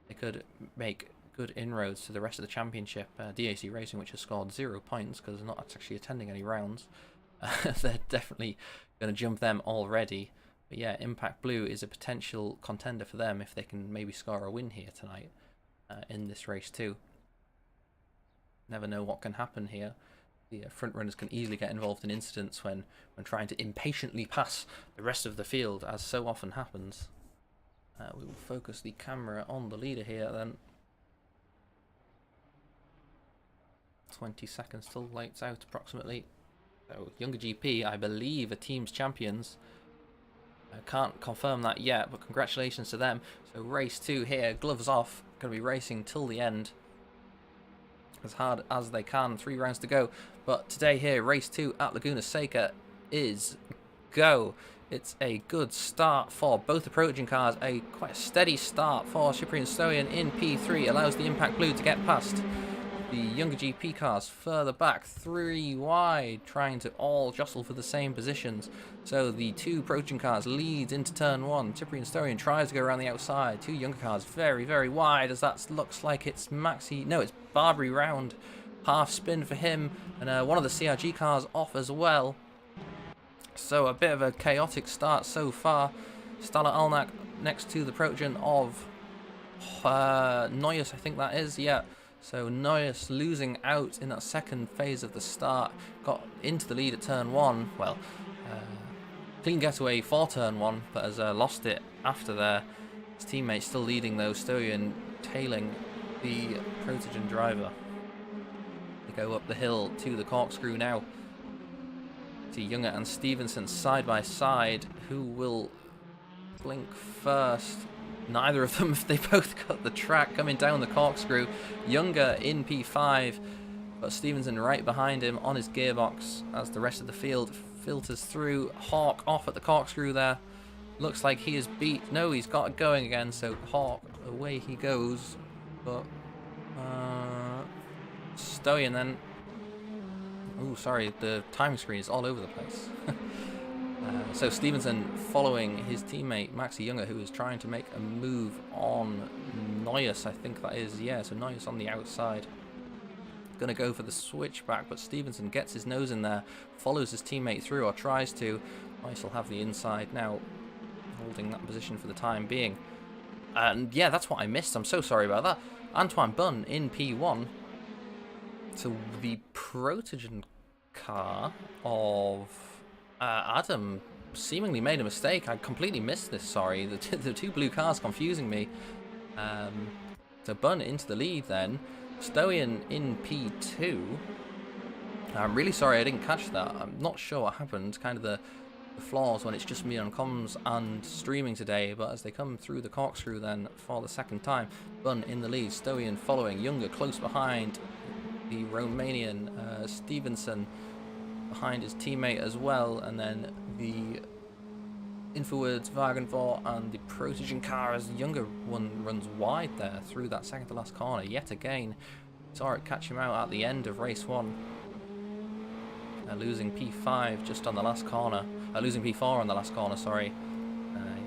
they could make good inroads to the rest of the championship. DAC Racing, which has scored 0 points because they're not actually attending any rounds. They're definitely going to jump them already. But yeah, Impact Blue is a potential contender for them if they can maybe score a win here tonight in this race too. Never know what can happen here. The front runners can easily get involved in incidents when trying to impatiently pass the rest of the field, as so often happens. We will focus the camera on the leader here then. 20 seconds till lights out approximately. So Younger GP, I believe, are team's champions. I can't confirm that yet, but congratulations to them. So race 2 here, gloves off, going to be racing till the end. As hard as they can, 3 rounds to go. But today here, race 2 at Laguna Seca is go. It's a good start for both approaching cars. Quite a steady start for Cyprian Stoyan in P3. Allows the Impact Blue to get past the Younger GP cars further back, 3 wide, trying to all jostle for the same positions. So the 2 approaching cars lead into turn 1. Cyprian Stoyan tries to go around the outside. 2 younger cars very, very wide, as that looks like it's Maxi. No, it's Barbary round. Half spin for him, and one of the CRG cars off as well. So a bit of a chaotic start so far. Stala Alnak next to the Progen of Noyes, I think that is, yeah. So Noyes losing out in that second phase of the start. Got into the lead at turn 1. Well, clean getaway for turn 1, but has lost it after there. His teammate still leading though, Stoyan tailing the Protogen driver. They go up the hill to the Corkscrew now. To Younger and Stevenson side by side. Who will blink first? Neither of them, if they both got the track coming down the Corkscrew. Younger in P5, but Stevenson right behind him on his gearbox as the rest of the field filters through. Hawk off at the Corkscrew there. Looks like he is beat. No, he's got it going again, so Hawk, away he goes. But Stoyan then. Oh, sorry, the time screen is all over the place. So Stevenson following his teammate Maxi Younger, who is trying to make a move on Noyes, I think that is. Yeah, so Noyes on the outside. Going to go for the switchback, but Stevenson gets his nose in there, follows his teammate through, or tries to. Noyes will have the inside now, holding that position for the time being. And yeah, that's what I missed. I'm so sorry about that. Antoine Bunn in P1. So the Protogen car of Adam seemingly made a mistake. I completely missed this, sorry. The 2 blue cars confusing me. So Bunn into the lead then. Stoyan in P2. I'm really sorry I didn't catch that. I'm not sure what happened. Kind of the flaws when it's just me on comms and streaming today. But as they come through the Corkscrew then for the second time. Bunn in the lead. Stoyan following. Younger close behind. The Romanian Stevenson behind his teammate as well, and then the Infowords, Wagenvor, and the Protogen car as the Younger one runs wide there through that second to last corner yet again. Saw it catch him out at the end of race 1. Losing P5 just on the last corner, losing P4 on the last corner, sorry.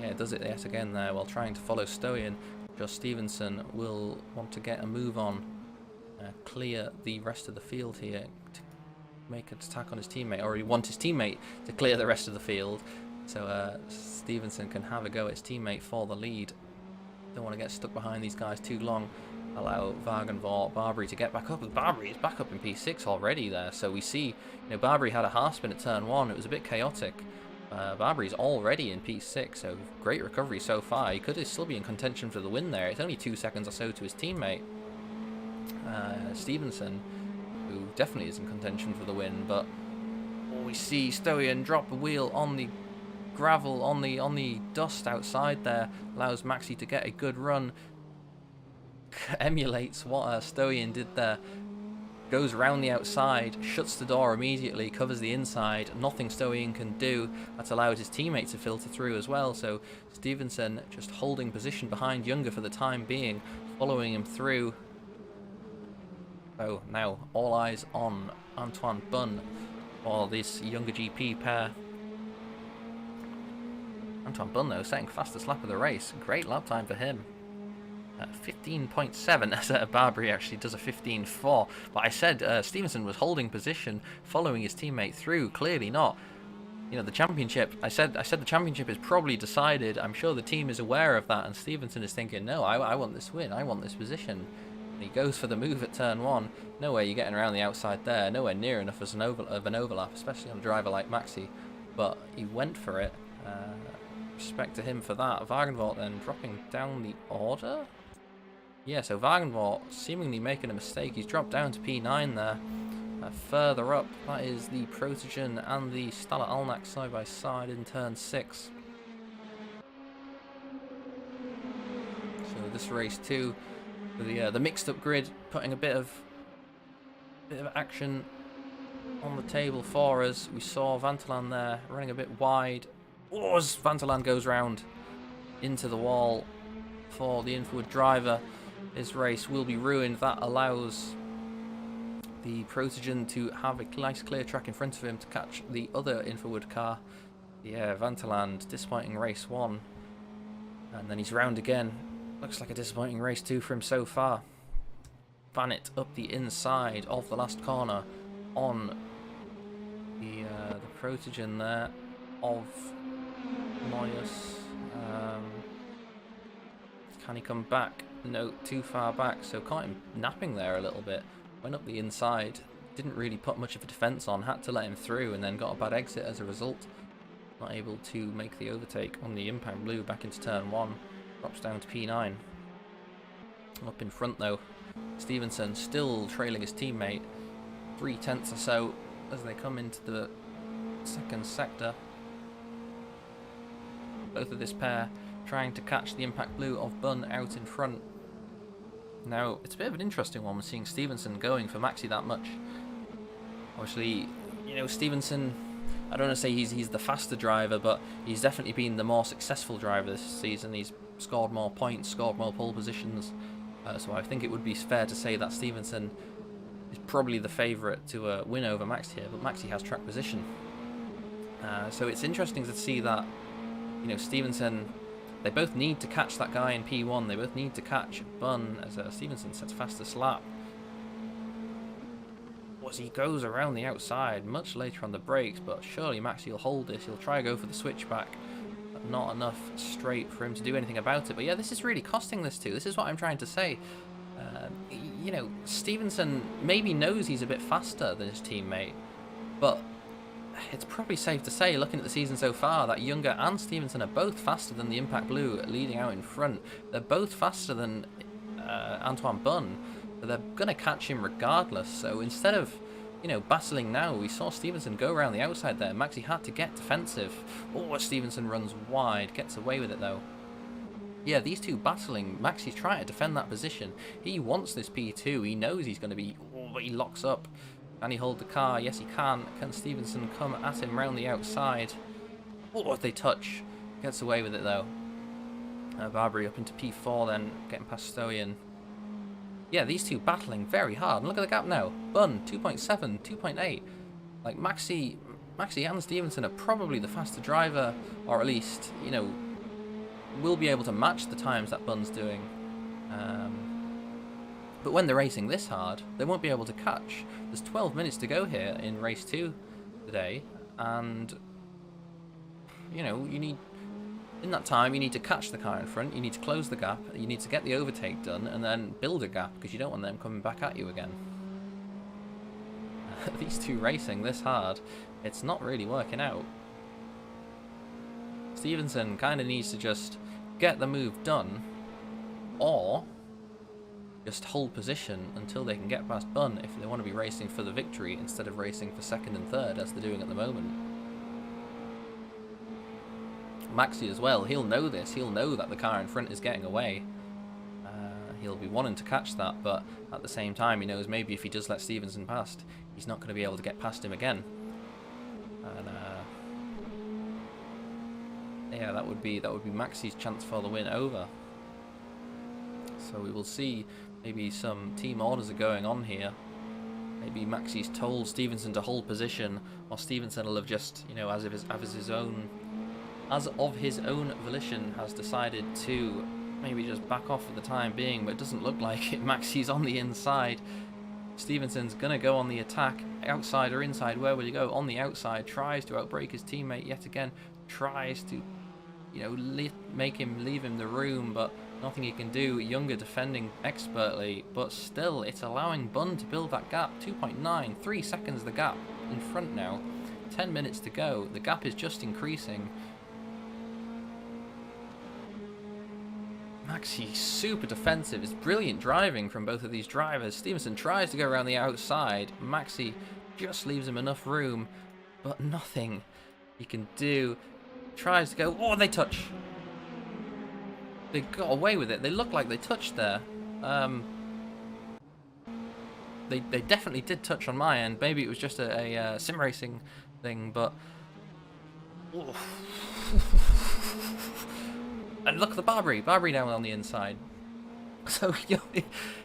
Yeah, does it yet again there while trying to follow Stoyan. Josh Stevenson will want to get a move on. Clear the rest of the field here to make an attack on his teammate, or he wants his teammate to clear the rest of the field, so Stevenson can have a go at his teammate for the lead. Don't want to get stuck behind these guys too long. Allow Wagenvor, Barbary to get back up. Barbary is back up in P6 already there, so we see, Barbary had a half spin at turn 1. It was a bit chaotic. Barbary's already in P6, so great recovery so far. He could still be in contention for the win there. It's only 2 seconds or so to his teammate. Stevenson, who definitely is in contention for the win, but we see Stoyan drop a wheel on the gravel, on the dust outside there, allows Maxi to get a good run, emulates what Stoyan did there, goes around the outside, shuts the door immediately, covers the inside, nothing Stoyan can do. That's allowed his teammate to filter through as well, so Stevenson just holding position behind Younger for the time being, following him through. So now all eyes on Antoine Bunn for this Younger GP pair. Antoine Bunn though setting fastest lap of the race. Great lap time for him. 15.7 as Barbary actually does a 15.4. But I said Stevenson was holding position, following his teammate through. Clearly not. The championship. I said the championship is probably decided. I'm sure the team is aware of that, and Stevenson is thinking, no, I want this win. I want this position. He goes for the move at turn 1. No way you're getting around the outside there. Nowhere near enough of an overlap, especially on a driver like Maxi. But he went for it. Respect to him for that. Wagenvort then dropping down the order. Yeah, so Wagenvort seemingly making a mistake. He's dropped down to P9 there. Further up, that is the Protogen and the Stella Alnak side by side in turn 6. So this race 2, the mixed up grid, putting a bit of action on the table for us. We saw Vantelan there running a bit wide. Oh, as Vantelan goes round into the wall for the Infowood driver, his race will be ruined. That allows the Protogen to have a nice clear track in front of him to catch the other Infowood car. Yeah, Vanteland, disappointing race 1. And then he's round again. Looks like a disappointing race 2 for him so far. Vanet up the inside of the last corner on the Protogen there of Moyes. Can he come back? No, too far back, so caught him napping there a little bit. Went up the inside, didn't really put much of a defence on, had to let him through and then got a bad exit as a result. Not able to make the overtake on the Impact Blue back into turn 1. Drops down to P9. Up in front though, Stevenson still trailing his teammate 3/10 or so as they come into the second sector. Both of this pair trying to catch the Impact Blue of Bun out in front. Now, it's a bit of an interesting one with seeing Stevenson going for Maxi that much. Obviously, you know, Stevenson, I don't want to say he's the faster driver, but he's definitely been the more successful driver this season. He's scored more points, scored more pole positions. So I think it would be fair to say that Stevenson is probably the favourite to win over Maxi here, but Maxi has track position. So it's interesting to see that, you know, Stevenson, they both need to catch that guy in P1. They both need to catch Bun as Stevenson sets fastest lap. As he goes around the outside much later on the brakes, but surely Maxi will hold this. He'll try to go for the switchback, but not enough straight for him to do anything about it. But yeah, this is really costing this too. This is what I'm trying to say. You know, Stevenson maybe knows he's a bit faster than his teammate, but it's probably safe to say, looking at the season so far, that Younger and Stevenson are both faster than the Impact Blue leading out in front. They're both faster than Antoine Bun, but they're going to catch him regardless. So instead of, you know, battling now, we saw Stevenson go around the outside there. Maxi had to get defensive. Oh, Stevenson runs wide, gets away with it though. Yeah, these two battling. Maxi's trying to defend that position. He wants this P2. He knows he's going to be... Oh, but he locks up. Can he hold the car? Yes, he can. Can Stevenson come at him round the outside? Oh, they touch. Gets away with it, though. Barbary up into P4 then, getting past Stoyan. Yeah, these two battling very hard. And look at the gap now. Bun, 2.7, 2.8. Like, Maxi and Stevenson are probably the faster driver, or at least, you know, will be able to match the times that Bun's doing. But when they're racing this hard, they won't be able to catch. There's 12 minutes to go here in race 2 today, and you know, you need, in that time, you need to catch the car in front, you need to close the gap, you need to get the overtake done, and then build a gap, because you don't want them coming back at you again. These two racing this hard, it's not really working out. Stevenson kind of needs to just get the move done, or just hold position until they can get past Bun if they want to be racing for the victory instead of racing for second and third as they're doing at the moment. Maxi as well, he'll know this, he'll know that the car in front is getting away. He'll be wanting to catch that, but at the same time he knows maybe if he does let Stevenson past, he's not going to be able to get past him again. And yeah, that would be Maxi's chance for the win over. So we will see. Maybe some team orders are going on here. Maybe Maxi's told Stevenson to hold position, or Stevenson will have just, you know, as of his own volition, has decided to maybe just back off for the time being. But it doesn't look like it. Maxi's on the inside. Stevenson's gonna go on the attack, outside or inside. Where will he go? On the outside. Tries to outbrake his teammate yet again. Tries to, you know, make him leave him the room, but nothing he can do. Younger defending expertly, but still it's allowing Bun to build that gap. 2.9, 3 seconds the gap in front now. 10 minutes to go. The gap is just increasing. Maxi super defensive. It's brilliant driving from both of these drivers. Stevenson tries to go around the outside. Maxi just leaves him enough room, but nothing he can do. Tries to go. Oh, they touch. They got away with it. They look like they touched there. They definitely did touch on my end. Maybe it was just a sim racing thing, but... And look at the Barbary down on the inside. So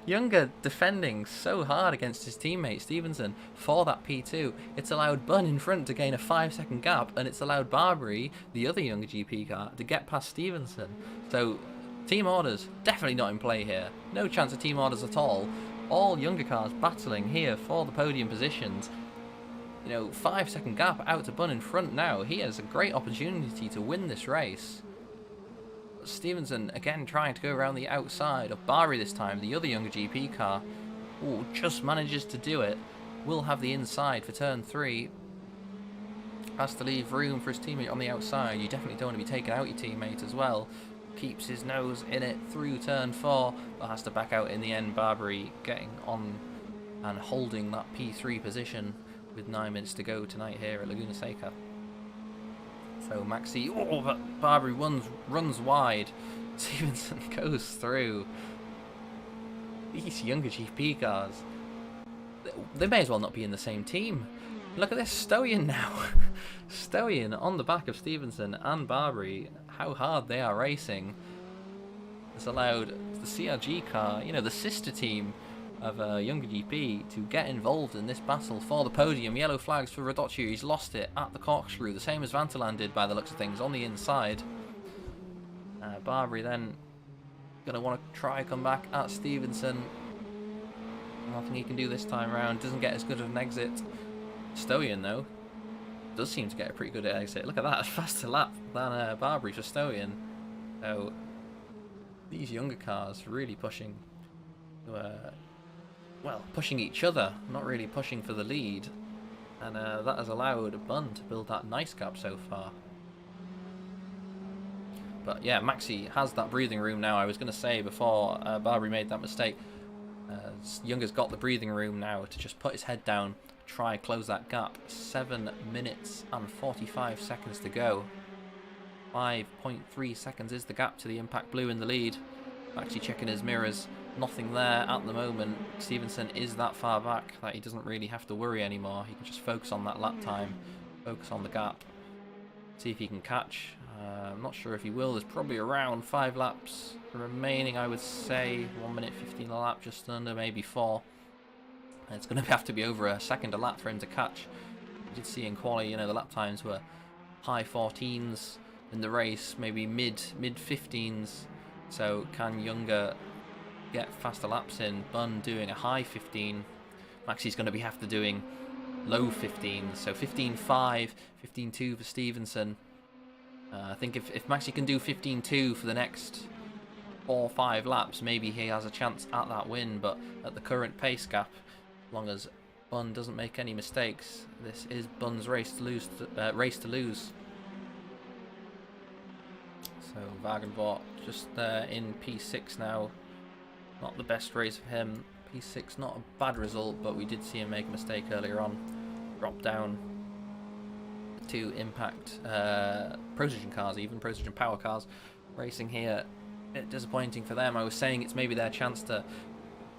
Younger defending so hard against his teammate Stevenson for that P2. It's allowed Bunn in front to gain a 5-second gap, and it's allowed Barbary, the other Younger GP car, to get past Stevenson. So team orders definitely not in play here. No chance of team orders at all. All Younger cars battling here for the podium positions. You know, 5-second gap out to Bunn in front now. He has a great opportunity to win this race. Stevenson again trying to go around the outside of Barbary this time, the other Younger GP car. Ooh, just manages to do it. Will have the inside for turn 3. Has to leave room for his teammate on the outside. You definitely don't want to be taking out your teammate as well. Keeps his nose in it through turn 4, but has to back out in the end. Barbary getting on and holding that P3 position with 9 minutes to go tonight here at Laguna Seca. So Maxi, oh, but Barbary runs wide. Stevenson goes through. These Younger GP cars, they may as well not be in the same team. Look at this, Stoyan now. Stoyan on the back of Stevenson and Barbary. How hard they are racing. It's allowed the CRG car, you know, the sister team of Younger GP, to get involved in this battle for the podium. Yellow flags for Rodocchio. He's lost it at the Corkscrew, the same as Vanterland did by the looks of things on the inside. Barbary then going to want to try come back at Stevenson. Nothing he can do this time around. Doesn't get as good of an exit. Stoyan though does seem to get a pretty good exit. Look at that, faster lap than Barbary for Stoyan. So these Younger cars really pushing to, well, pushing each other, not really pushing for the lead, and that has allowed Bunn to build that nice gap so far. But yeah, Maxi has that breathing room now. I was going to say before Barbary made that mistake, Younger's got the breathing room now to just put his head down, try close that gap. 7 minutes and 45 seconds to go. 5.3 seconds is the gap to the Impact Blue in the lead. Maxi checking his mirrors. Nothing there at the moment. Stevenson is that far back that he doesn't really have to worry anymore. He can just focus on that lap time, focus on the gap, see if he can catch. I'm not sure if he will. There's probably around 5 laps remaining, I would say. 1 minute 15 a lap, just under, maybe 4. And it's going to have to be over a second a lap for him to catch. You did see in quali, you know, the lap times were high 14s in the race, maybe mid 15s. So can Younger get faster laps in? Bunn doing a high 15. Maxi's going to be after doing low 15s. So 15.5, 15.2 for Stevenson. I think if Maxi can do 15.2 for the next 4 or 5 laps, maybe he has a chance at that win. But at the current pace gap, as long as Bunn doesn't make any mistakes, this is Bunn's race to lose. So Wagenvort just in P6 now. Not the best race for him. P6, not a bad result, but we did see him make a mistake earlier on. Drop down to Impact Procision cars, even Procision Power cars racing here. A bit disappointing for them. I was saying it's maybe their chance to,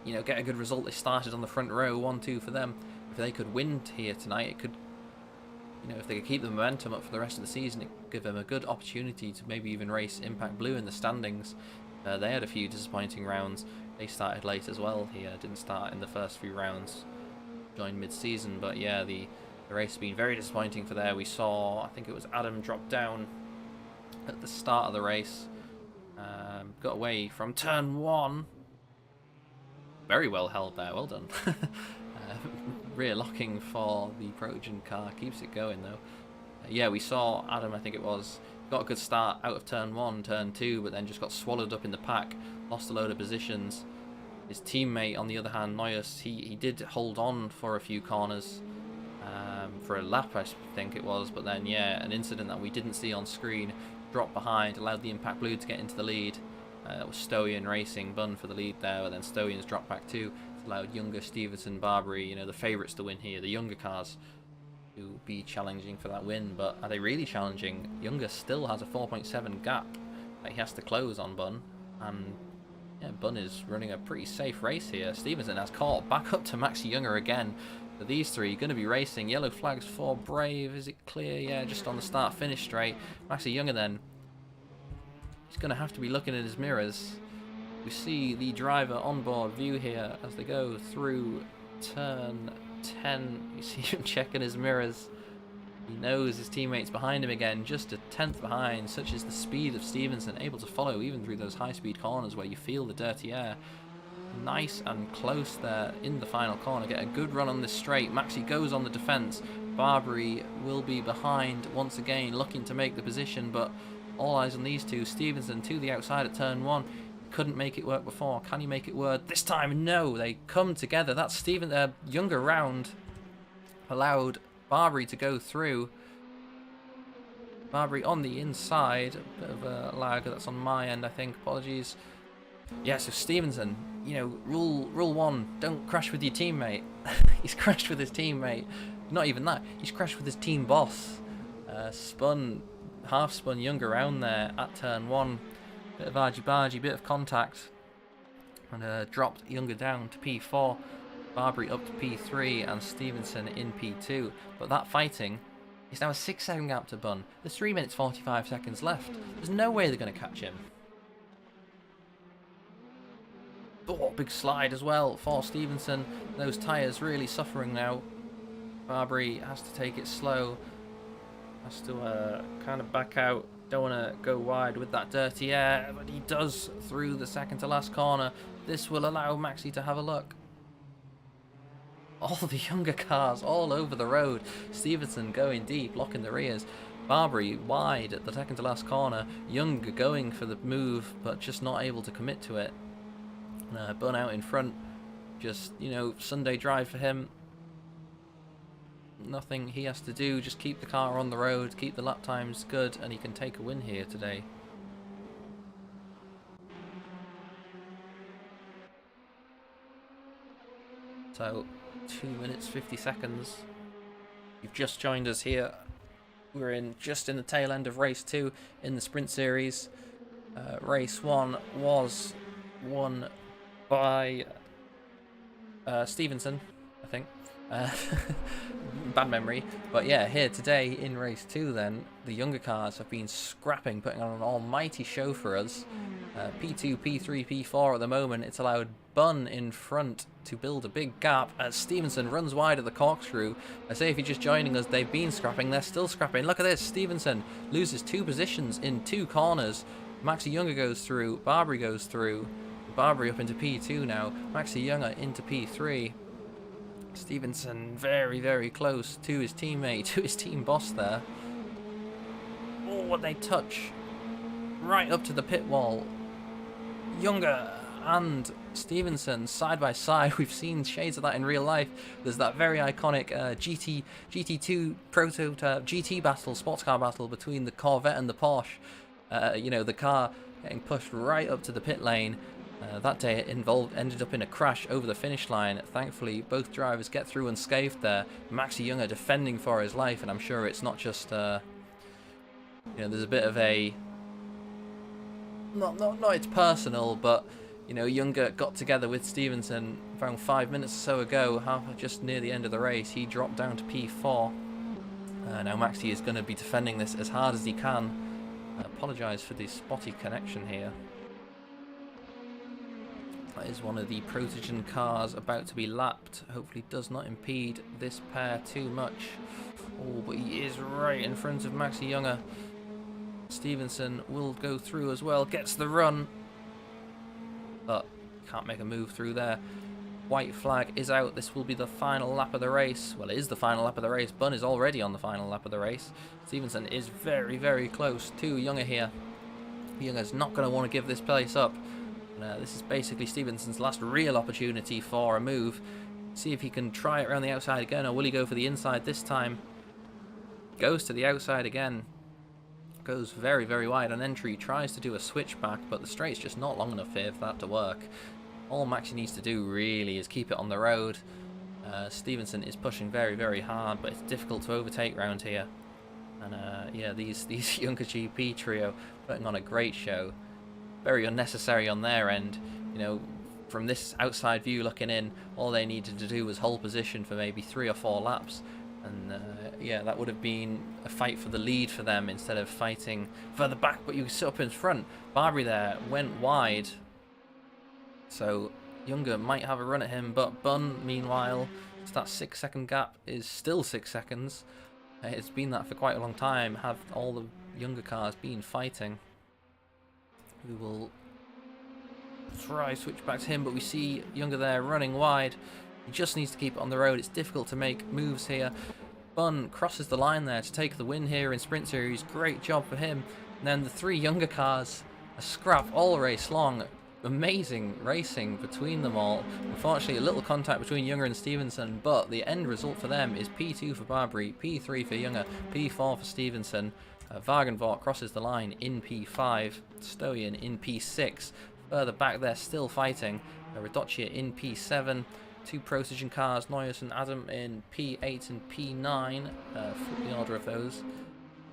you know, get a good result. They started on the front row, 1-2 for them. If they could win here tonight, it could, you know, if they could keep the momentum up for the rest of the season, it could give them a good opportunity to maybe even race Impact Blue in the standings. They had a few disappointing rounds. They started late as well here, didn't start in the first few rounds, joined mid-season, but yeah, the race has been very disappointing for there. We saw, I think it was Adam drop down at the start of the race, got away from turn 1. Very well held there, well done. Rear locking for the Trojan car, keeps it going though. Yeah, we saw Adam, I think it was, got a good start out of turn 1, turn 2, but then just got swallowed up in the pack, lost a load of positions. His teammate, on the other hand, Noyes, he did hold on for a few corners, for a lap, I think it was, but then, yeah, an incident that we didn't see on screen, dropped behind, allowed the Impact Blue to get into the lead. With Stoyan racing, Bunn for the lead there, but then Stoyan's dropped back too. It's allowed Younger, Stevenson, Barbary, you know, the favourites to win here, the younger cars, to be challenging for that win. But are they really challenging? Younger still has a 4.7 gap that he has to close on Bunn, and yeah, Bunn is running a pretty safe race here. Stevenson has caught back up to Maxi Younger again. So these three are going to be racing. Yellow flags for Brave. Is it clear? Yeah, just on the start-finish straight. Maxi Younger then, he's going to have to be looking in his mirrors. We see the driver onboard view here as they go through turn 10. You see him checking his mirrors. He knows his teammates behind him again, just a tenth behind. Such is the speed of Stevenson, able to follow even through those high-speed corners where you feel the dirty air. Nice and close there in the final corner. Get a good run on this straight. Maxi goes on the defence. Barbary will be behind once again, looking to make the position, but all eyes on these two. Stevenson to the outside at turn 1. Couldn't make it work before. Can he make it work this time? No, they come together. That Younger round allowed Barbary to go through. Barbary on the inside. A bit of a lag. That's on my end, I think. Apologies. Yeah, so Stevenson, you know, rule 1, don't crash with your teammate. He's crashed with his teammate. Not even that. He's crashed with his team boss. Half spun Younger around there at turn 1. Bit of argy-bargy, bit of contact, and dropped Younger down to P4, Barbary up to P3, and Stevenson in P2. But that fighting is now a 6-second gap to Bunn. There's 3 minutes 45 seconds left. There's no way they're going to catch him. Oh, big slide as well for Stevenson. Those tyres really suffering now. Barbary has to take it slow, has to kind of back out. Don't want to go wide with that dirty air, but he does through the second to last corner. This will allow Maxi to have a look. All the younger cars all over the road. Stevenson going deep, locking the rears. Barbary wide at the second to last corner. Younger going for the move, but just not able to commit to it. Bunn out in front. Just, you know, Sunday drive for him. Nothing he has to do, just keep the car on the road, keep the lap times good, and he can take a win here today. So, 2 minutes 50 seconds. You've just joined us here. We're just in the tail end of race 2 in the sprint series. Race 1 was won by Stevenson, I think. Bad memory, but yeah, here today in race 2 then, the younger cars have been scrapping, putting on an almighty show for us. P2, P3, P4 at the moment. It's allowed Bunn in front to build a big gap as Stevenson runs wide at the Corkscrew. I say if you're just joining us, they've been scrapping, they're still scrapping. Look at this, Stevenson loses 2 positions in 2 corners. Maxi Younger goes through, Barbary goes through, Barbary up into P2 now, Maxi Younger into P3. Stevenson very, very close to his teammate, to his team boss there. Oh, what they touch. Right up to the pit wall. Younger and Stevenson side by side. We've seen shades of that in real life. There's that very iconic GT2 prototype GT battle, sports car battle between the Corvette and the Porsche. You know, the car getting pushed right up to the pit lane. That day it ended up in a crash over the finish line. Thankfully, both drivers get through unscathed there. Maxi Younger defending for his life, and I'm sure it's not just, you know, there's a bit of a, not it's personal, but, you know, Younger got together with Stevenson around 5 minutes or so ago, just near the end of the race. He dropped down to P4. Now Maxi is going to be defending this as hard as he can. I apologise for the spotty connection here. That is one of the Protogen cars about to be lapped. Hopefully does not impede this pair too much. Oh, but he is right in front of Maxi Younger. Stevenson will go through as well. Gets the run. But can't make a move through there. White flag is out. This will be the final lap of the race. Well, it is the final lap of the race. Bunn is already on the final lap of the race. Stevenson is very, very close to Younger here. Younger's not going to want to give this place up. This is basically Stevenson's last real opportunity for a move. See if he can try it around the outside again, or will he go for the inside this time? Goes to the outside again. goes very, very wide on entry, tries to do a switchback, but the straight's just not long enough here for that to work. All Maxi needs to do really is keep it on the road. Stevenson is pushing very, very hard, but it's difficult to overtake round here. And yeah, these younger GP trio putting on a great show. Very unnecessary on their end. You know, from this outside view looking in, all they needed to do was hold position for maybe 3 or 4 laps. And yeah, that would have been a fight for the lead for them instead of fighting further back. But you sit up in front. Barbary there went wide. So Younger might have a run at him, but Bunn, meanwhile, that 6-second gap is still 6 seconds. It's been that for quite a long time. Have all the younger cars been fighting? We will try switch back to him, but we see Younger there running wide. He just needs to keep it on the road. It's difficult to make moves here. Bunn crosses the line there to take the win here in Sprint Series. Great job for him. And then the 3 younger cars, a scrap all race long. Amazing racing between them all. Unfortunately, a little contact between Younger and Stevenson, but the end result for them is P2 for Barbary, P3 for Younger, P4 for Stevenson. Wagenvort crosses the line in P5, Stoyan in P6. Further back they're still fighting. Radocchia in P7. 2 Procision cars, Noyes and Adam in P8 and P9, for the order of those.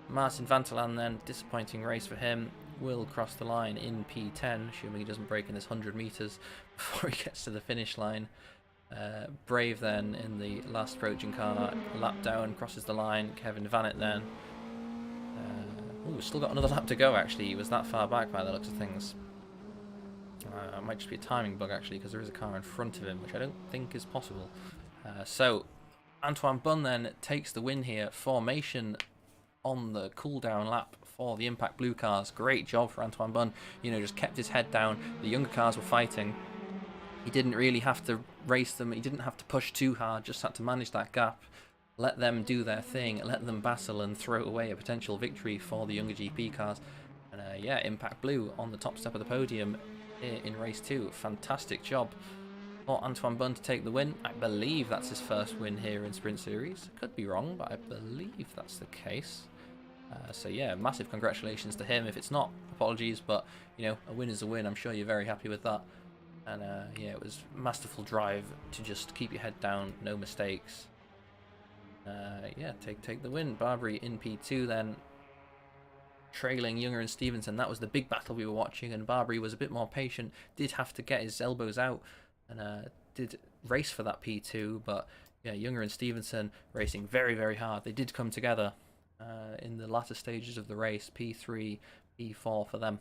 Martin Vantelan then, disappointing race for him, will cross the line in P10, assuming he doesn't break in this 100 metres before he gets to the finish line. Brave then in the last approaching car, lap down, crosses the line. Kevin Vanet then. Ooh, still got another lap to go actually, he was that far back by the looks of things. It might just be a timing bug actually, because there is a car in front of him, which I don't think is possible. So Antoine Bunn then takes the win here. Formation on the cooldown lap for the Impact Blue cars. Great job for Antoine Bunn. You know, just kept his head down. The younger cars were fighting. He didn't really have to race them. He didn't have to push too hard. Just had to manage that gap. Let them do their thing. Let them battle and throw away a potential victory for the younger GP cars. And yeah, Impact Blue on the top step of the podium in race 2. Fantastic job for Antoine Bunn to take the win. I believe that's his first win here in Sprint Series. Could be wrong, but I believe that's the case. So yeah, massive congratulations to him. If it's not, apologies, but you know, a win is a win. I'm sure you're very happy with that. And yeah, it was masterful drive to just keep your head down, no mistakes. Yeah, take the win. Barbary in P2 then, trailing Younger and Stevenson. That was the big battle we were watching, and Barbary was a bit more patient, did have to get his elbows out, and did race for that P2, but yeah, Younger and Stevenson racing very, very hard. They did come together in the latter stages of the race, P3, P4 for them.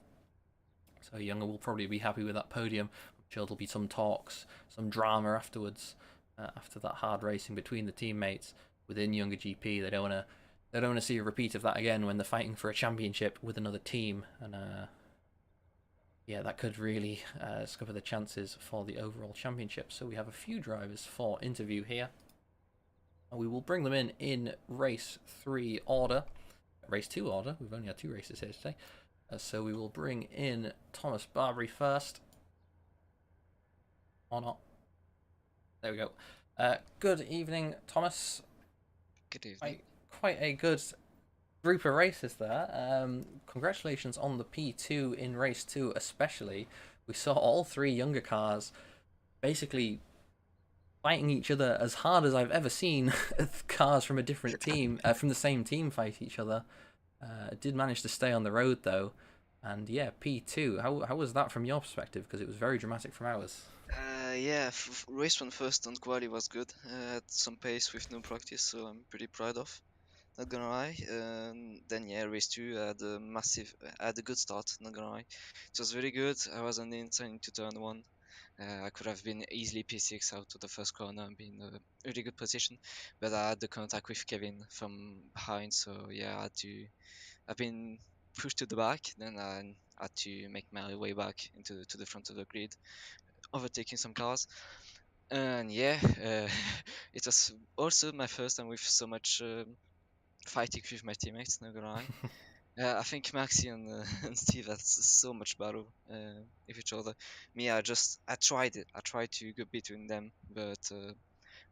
So Younger will probably be happy with that podium. I'm sure there'll be some talks, some drama afterwards, after that hard racing between the teammates within Younger GP. They don't want to see a repeat of that again when they're fighting for a championship with another team, and yeah, that could really scupper the chances for the overall championship. So we have a few drivers for interview here. We will bring them in race 3 order, race 2 order. We've only had 2 races here today. So we will bring in Thomas Barbary first. Or not. There we go. Good evening, Thomas. Good evening. Quite a good group of races there. Congratulations on the P2 in race 2 especially. We saw all 3 younger cars basically fighting each other as hard as I've ever seen cars from a different team, from the same team fight each other. Did manage to stay on the road though. And yeah, P2, how was that from your perspective? Because it was very dramatic from ours. Yeah, race 1 first on quali was good. Had some pace with no practice, so I'm pretty proud of. Not gonna lie. Then yeah, race 2 had a good start. Not gonna lie, it was very good. I was on the inside into turn 1. I could have been easily P6 out of the first corner and been in a really good position, but I had the contact with Kevin from behind, so yeah, I've been pushed to the back. Then I had to make my way back into the front of the grid, overtaking some cars. And yeah, it was also my first time with so much fighting with my teammates. Not gonna lie. I think Maxi and, and Steve had so much battle with each other. Me, I tried it. I tried to go between them, but with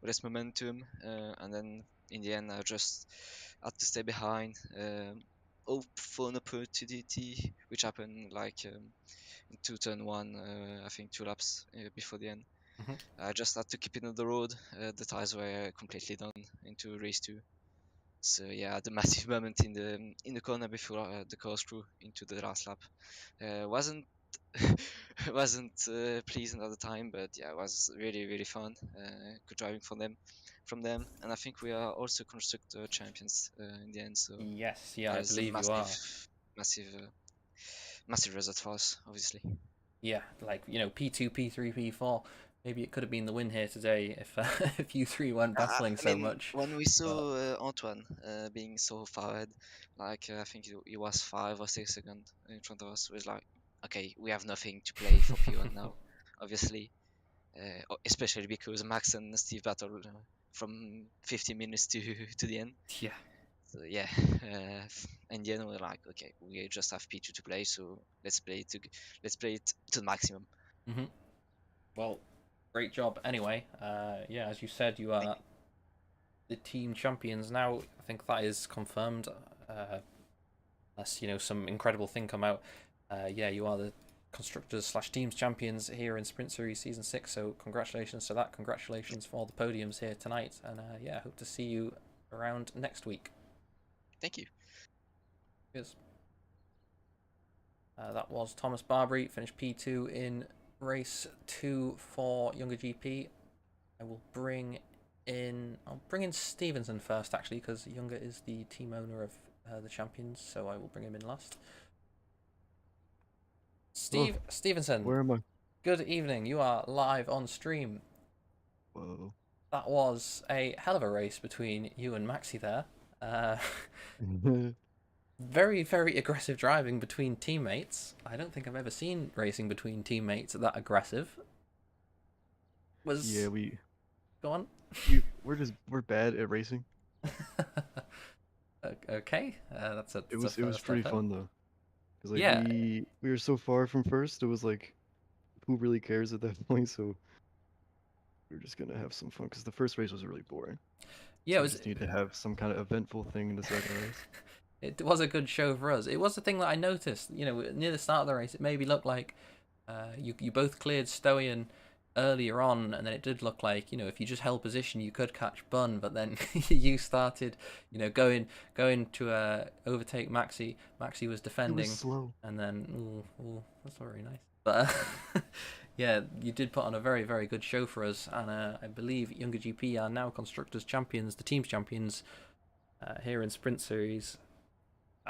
less momentum. And then in the end, I just had to stay behind. hope for an opportunity, which happened like in turn one, I think 2 laps before the end. Mhm. I just had to keep it on the road. The tires were completely done into race 2. So yeah, the massive moment in the corner before the corkscrew into the last lap wasn't wasn't pleasing at the time, but yeah, it was really fun. Good driving from them, and I think we are also constructor champions in the end. So Yes, yeah, that I is a believe you are. massive, massive result for us, obviously. Yeah, like, P2, P3, P4. Maybe it could have been the win here today if if you three weren't battling I so mean, much. when we But saw Antoine being so far ahead, like I think he was 5 or 6 seconds in front of us, it was like, okay, we have nothing to play for P1 now, obviously. Especially because Max and Steve battled from 50 minutes to to the end. yeah. So yeah, in the end we're like, okay, we just have P2 to play, so let's play it to the maximum. hmm Well, great job anyway. Yeah, as you said, you Thank are the team champions now. I think that is confirmed. Unless some incredible thing come out. Yeah, you are the constructors slash teams champions here in Sprint Series Season 6. So congratulations to that. Congratulations for the podiums here tonight. And yeah, hope to see you around next week. Thank you. Cheers. That was Thomas Barbary, finished P2 in race 2 for Younger GP. I'll bring in Stevenson first, actually, because Younger is the team owner of the champions, so I will bring him in last. Stevenson, Where am I? good evening. You are live on stream. Whoa. That was a hell of a race between you and Maxi there. Very, very aggressive driving between teammates. I don't think I've ever seen racing between teammates that aggressive. Yeah, Go on. we're bad at racing. Okay, that's a. It was pretty fun though, because like Yeah, we were so far from first. It was like, who really cares at that point? So we're just gonna have some fun because the first race was really boring. yeah. So It we was. just need to have some kind of eventful thing in the second race. It was a good show for us. It was the thing that I noticed. Near the start of the race, it maybe looked like you both cleared Stoian earlier on, and then it did look like if you just held position, you could catch Bun. But then you started going to overtake Maxi. Maxi was It defending, was slow. and then that's not very nice. But yeah, you did put on a very, very good show for us, and I believe Younger GP are now constructors champions, the teams champions here in Sprint Series.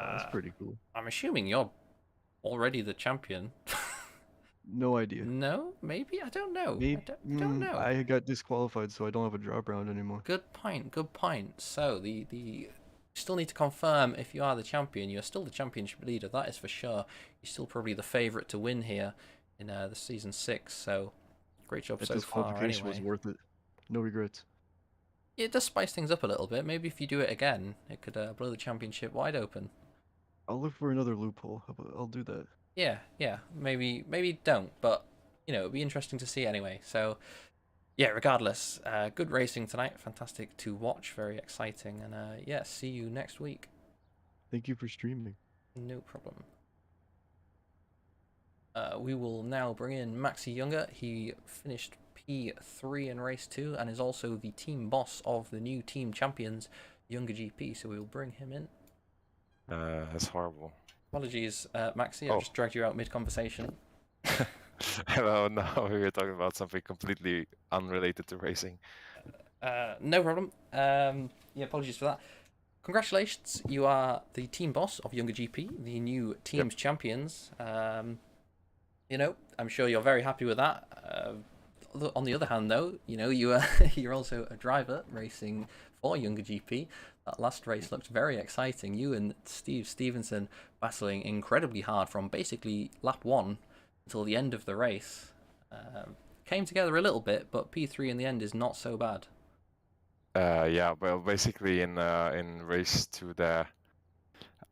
That's pretty cool. I'm assuming you're already the champion. No idea. No, maybe, I don't know. Maybe I don't know. I got disqualified, so I don't have a drop round anymore. Good point. Good point. So the you still need to confirm if you are the champion. You're still the championship leader. That is for sure. You're still probably the favourite to win here in the season 6. So great job That so far. disqualification was Anyway, worth it. No regrets. it does spice things up a little bit. Maybe if you do it again, it could blow the championship wide open. I'll look for another loophole. I'll do that. Yeah. Maybe don't, but it'd be interesting to see anyway. So yeah, regardless, good racing tonight. Fantastic to watch. Very exciting, and yeah, see you next week. Thank you for streaming. No problem. We will now bring in Maxi Younger. He finished P3 in race 2 and is also the team boss of the new team champions, Younger GP. So we will bring him in. That's horrible. Apologies, Maxi. I've just dragged you out mid-conversation. Hello, now we were talking about something completely unrelated to racing. No problem. Yeah, apologies for that. Congratulations, you are the team boss of Younger GP, the new team's champions. I'm sure you're very happy with that. On the other hand, though, you're also a driver racing for Younger GP. That last race looked very exciting. You and Steve Stevenson battling incredibly hard from basically lap 1 until the end of the race. Came together a little bit, but P3 in the end is not so bad. Yeah, well, basically in race 2 there,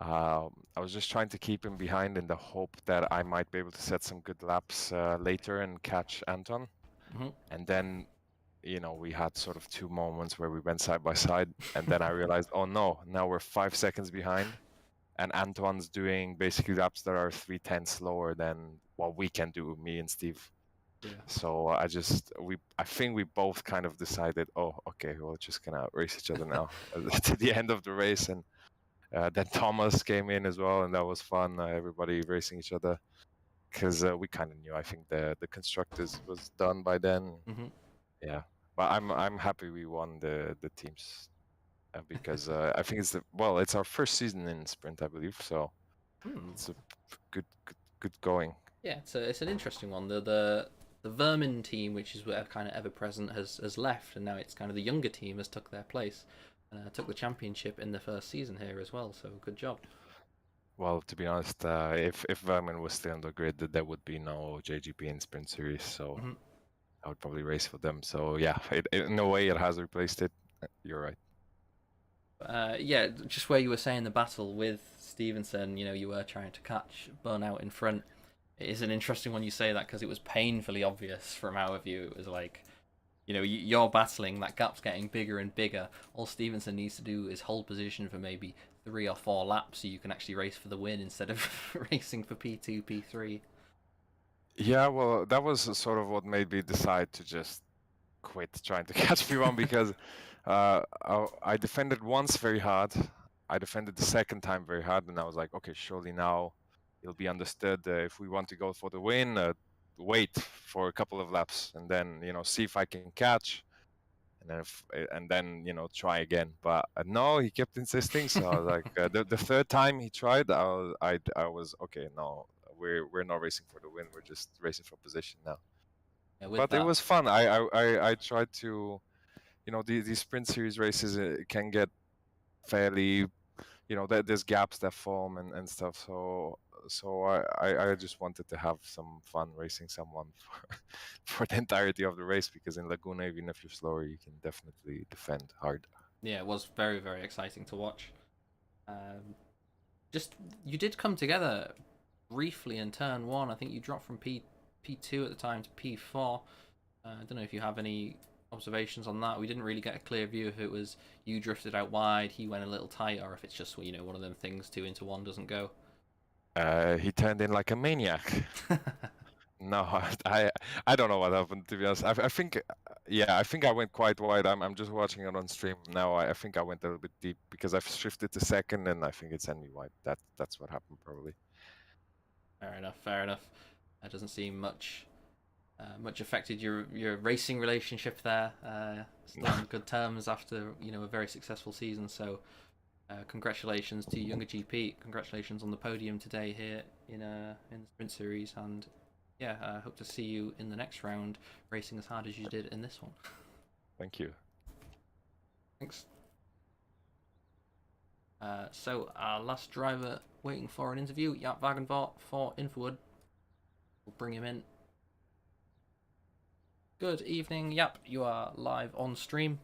I was just trying to keep him behind in the hope that I might be able to set some good laps later and catch Anton. Mm-hmm. And then, we had sort of 2 moments where we went side by side, and then I realized, oh no, now we're 5 seconds behind. and Antoine's doing basically laps that are 3/10 slower than what we can do, me and Steve. Yeah. So I think we both kind of decided, oh, okay, we're just gonna race each other now to the end of the race, and then Thomas came in as well, and that was fun. Everybody racing each other, because we kind of knew. I think the constructors was done by then. Mhm. Yeah, but I'm happy we won the teams because I think it's our first season in sprint, I believe. So it's a good going. Yeah, it's an interesting one. The Vermin team, which is kind of ever present, has left, and now it's kind of the younger team has took their place, took the championship in the first season here as well. So good job. Well, to be honest, if Vermin was still on the grid, there would be no JGP in sprint series, so I would probably race for them. So yeah, in a way, it has replaced it. You're right. Yeah, just where you were saying the battle with Stevenson, you were trying to catch Burnout in front. It is an interesting one you say that, because it was painfully obvious from our view. It was like, you're battling, that gap's getting bigger and bigger. All Stevenson needs to do is hold position for maybe 3 or 4 laps so you can actually race for the win instead of racing for P2, P3. Yeah, well, that was sort of what made me decide to just quit trying to catch P1 because I defended once very hard. I defended the second time very hard, and I was like, okay, surely now it'll be understood if we want to go for the win, wait for a couple of laps and then see if I can catch, and then try again. But no, he kept insisting. So I was like, the third time he tried, I was okay. No, we're not racing for the win. We're just racing for position now. Yeah, but it was fun. I tried to, these sprint series races can get fairly, there's gaps that form and stuff. So I just wanted to have some fun racing someone for the entirety of the race, because in Laguna, even if you're slower, you can definitely defend hard. Yeah, it was very, very exciting to watch. You did come together briefly in turn 1. I think you dropped from P2 at the time to P4. I don't know if you have any observations on that. We didn't really get a clear view if it was you drifted out wide, he went a little tight, or if it's just one of them things 2 into 1 doesn't go. He turned in like a maniac. No, I don't know what happened, to be honest. I think I went quite wide. I'm just watching it on stream now. I think I went a little bit deep because I've shifted to second, and I think it sent me wide. That's what happened probably. Fair enough. That doesn't seem much affected your racing relationship there. Still on good terms after a very successful season. So congratulations to Younger GP. Congratulations on the podium today here in the sprint series, and yeah, I hope to see you in the next round racing as hard as you did in this one. Thank you. Thanks. So our last driver waiting for an interview, Jaap Wagenvoort for Infowood. We'll bring him in. Good evening, Jaap. You are live on stream.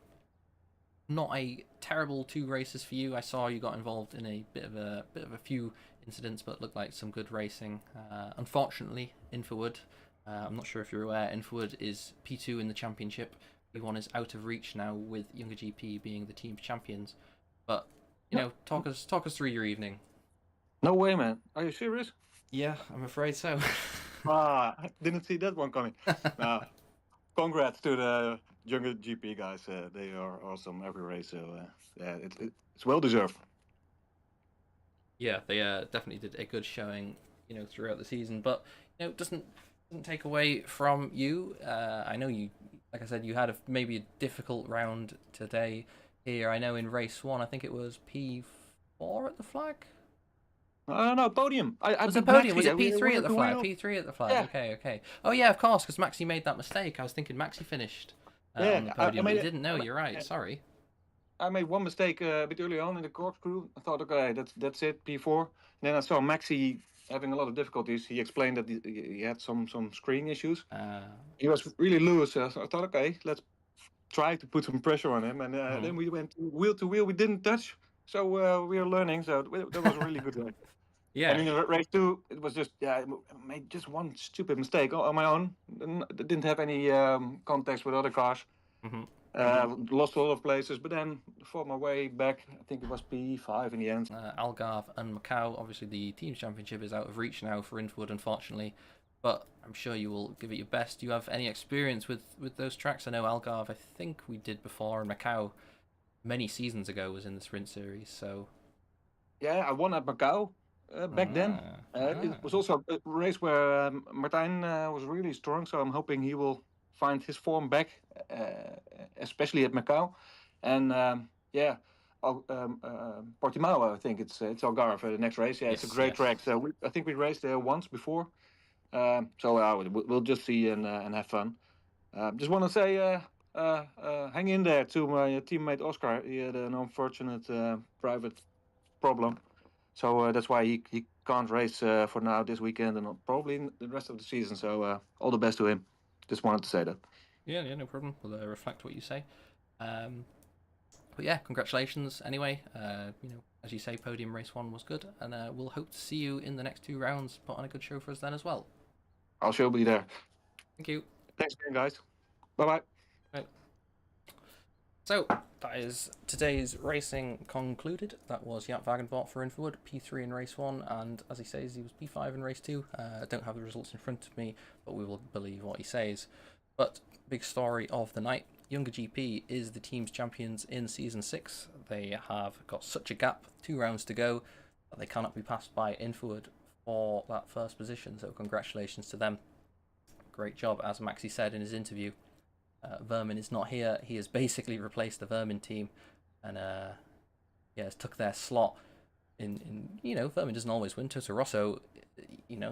Not a terrible 2 races for you. I saw you got involved in a bit of a few incidents, but looked like some good racing. Unfortunately, Infowood, I'm not sure if you're aware, Infowood is P2 in the championship. P1 is out of reach now, with Younger GP being the team champions. But talk us through your evening. No way, man. Are you serious? Yeah, I'm afraid so. I didn't see that one coming. Congrats to the Younger GP guys. They are awesome every race. So yeah, it's well deserved. Yeah, they definitely did a good showing, throughout the season. But it doesn't take away from you. I know you, like I said, you had maybe a difficult round today. Here, I know in race 1, I think it was P4 at the flag. No, podium. Was it podium? Was it P3 at the flag? P3 at the flag. Yeah. Okay. Oh yeah, of course, because Maxi made that mistake. I was thinking Maxi finished on the podium. I didn't know. You're right. Sorry. I made one mistake a bit early on in the Corkscrew. I thought, okay, that's it, P4. And then I saw Maxi having a lot of difficulties. He explained that he had some screen issues. He was really loose. So I thought, okay, let's try to put some pressure on him. And then we went wheel to wheel. We didn't touch. So we are learning. So that was a really good way. Yeah. And in race 2, it was just, I made just one stupid mistake on my own. Didn't have any context with other cars. Lost a lot of places, but then fought my way back. I think it was P5 in the end. Algarve and Macau, obviously the Teams Championship is out of reach now for Infwood, unfortunately, but I'm sure you will give it your best. Do you have any experience with those tracks? I know Algarve, I think we did before, and Macau many seasons ago was in the Sprint Series, so... Yeah, I won at Macau back then. It was also a race where Martijn was really strong, so I'm hoping he will find his form back, especially at Macau. And Portimao, I think it's Algarve, the next race. Yeah, it's a great track. So I think we raced there once before. We'll just see and have fun. Just want to say, hang in there to my teammate Oscar. He had an unfortunate private problem, so that's why he can't race for now this weekend and probably the rest of the season. So all the best to him. Just wanted to say that. Yeah, no problem. We'll reflect what you say. But yeah, congratulations anyway. As you say, podium race 1 was good, and we'll hope to see you in the next 2 rounds. Put on a good show for us then as well. I'll sure be there. Thank you. Thanks again, guys. Bye-bye. Bye. So, that is today's racing concluded. That was Jaap Wagenvoort for Infwood, P3 in race 1, and as he says, he was P5 in race 2. I don't have the results in front of me, but we will believe what he says. But, big story of the night, Younger GP is the team's champions in Season 6. They have got such a gap, 2 rounds to go, that they cannot be passed by Infwood for that first position, so congratulations to them. Great job, as Maxi said in his interview. Vermin is not here. He has basically replaced the Vermin team, and has took their slot. Vermin doesn't always win. Toto Rosso,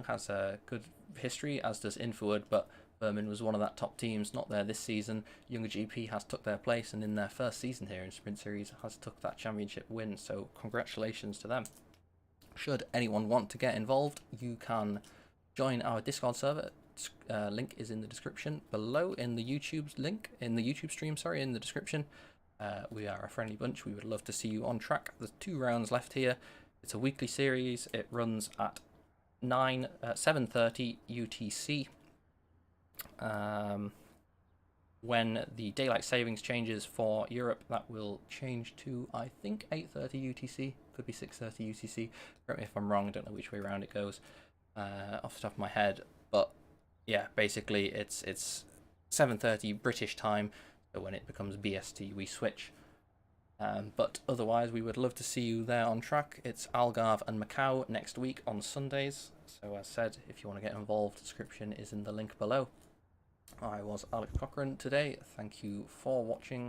has a good history, as does Infwood, but Vermin was one of that top teams, not there this season. Younger GP has took their place, and in their first season here in Sprint Series has took that championship win. So congratulations to them. Should anyone want to get involved, you can join our Discord server. Link is in the description below, in the YouTube stream, in the description. We are a friendly bunch. We would love to see you on track. There's 2 rounds left here. It's a weekly series. It runs at 7:30 UTC. When the daylight savings changes for Europe, that will change to, I think, 8:30 UTC. Could be 6:30 UTC. Correct me if I'm wrong. I don't know which way around it goes off the top of my head, but yeah, basically it's 7:30 British time, so when it becomes BST we switch. But otherwise we would love to see you there on track. It's Algarve and Macau next week on Sundays, so as said, if you want to get involved, the description is in the link below. I was Alex Cochran today. Thank you for watching.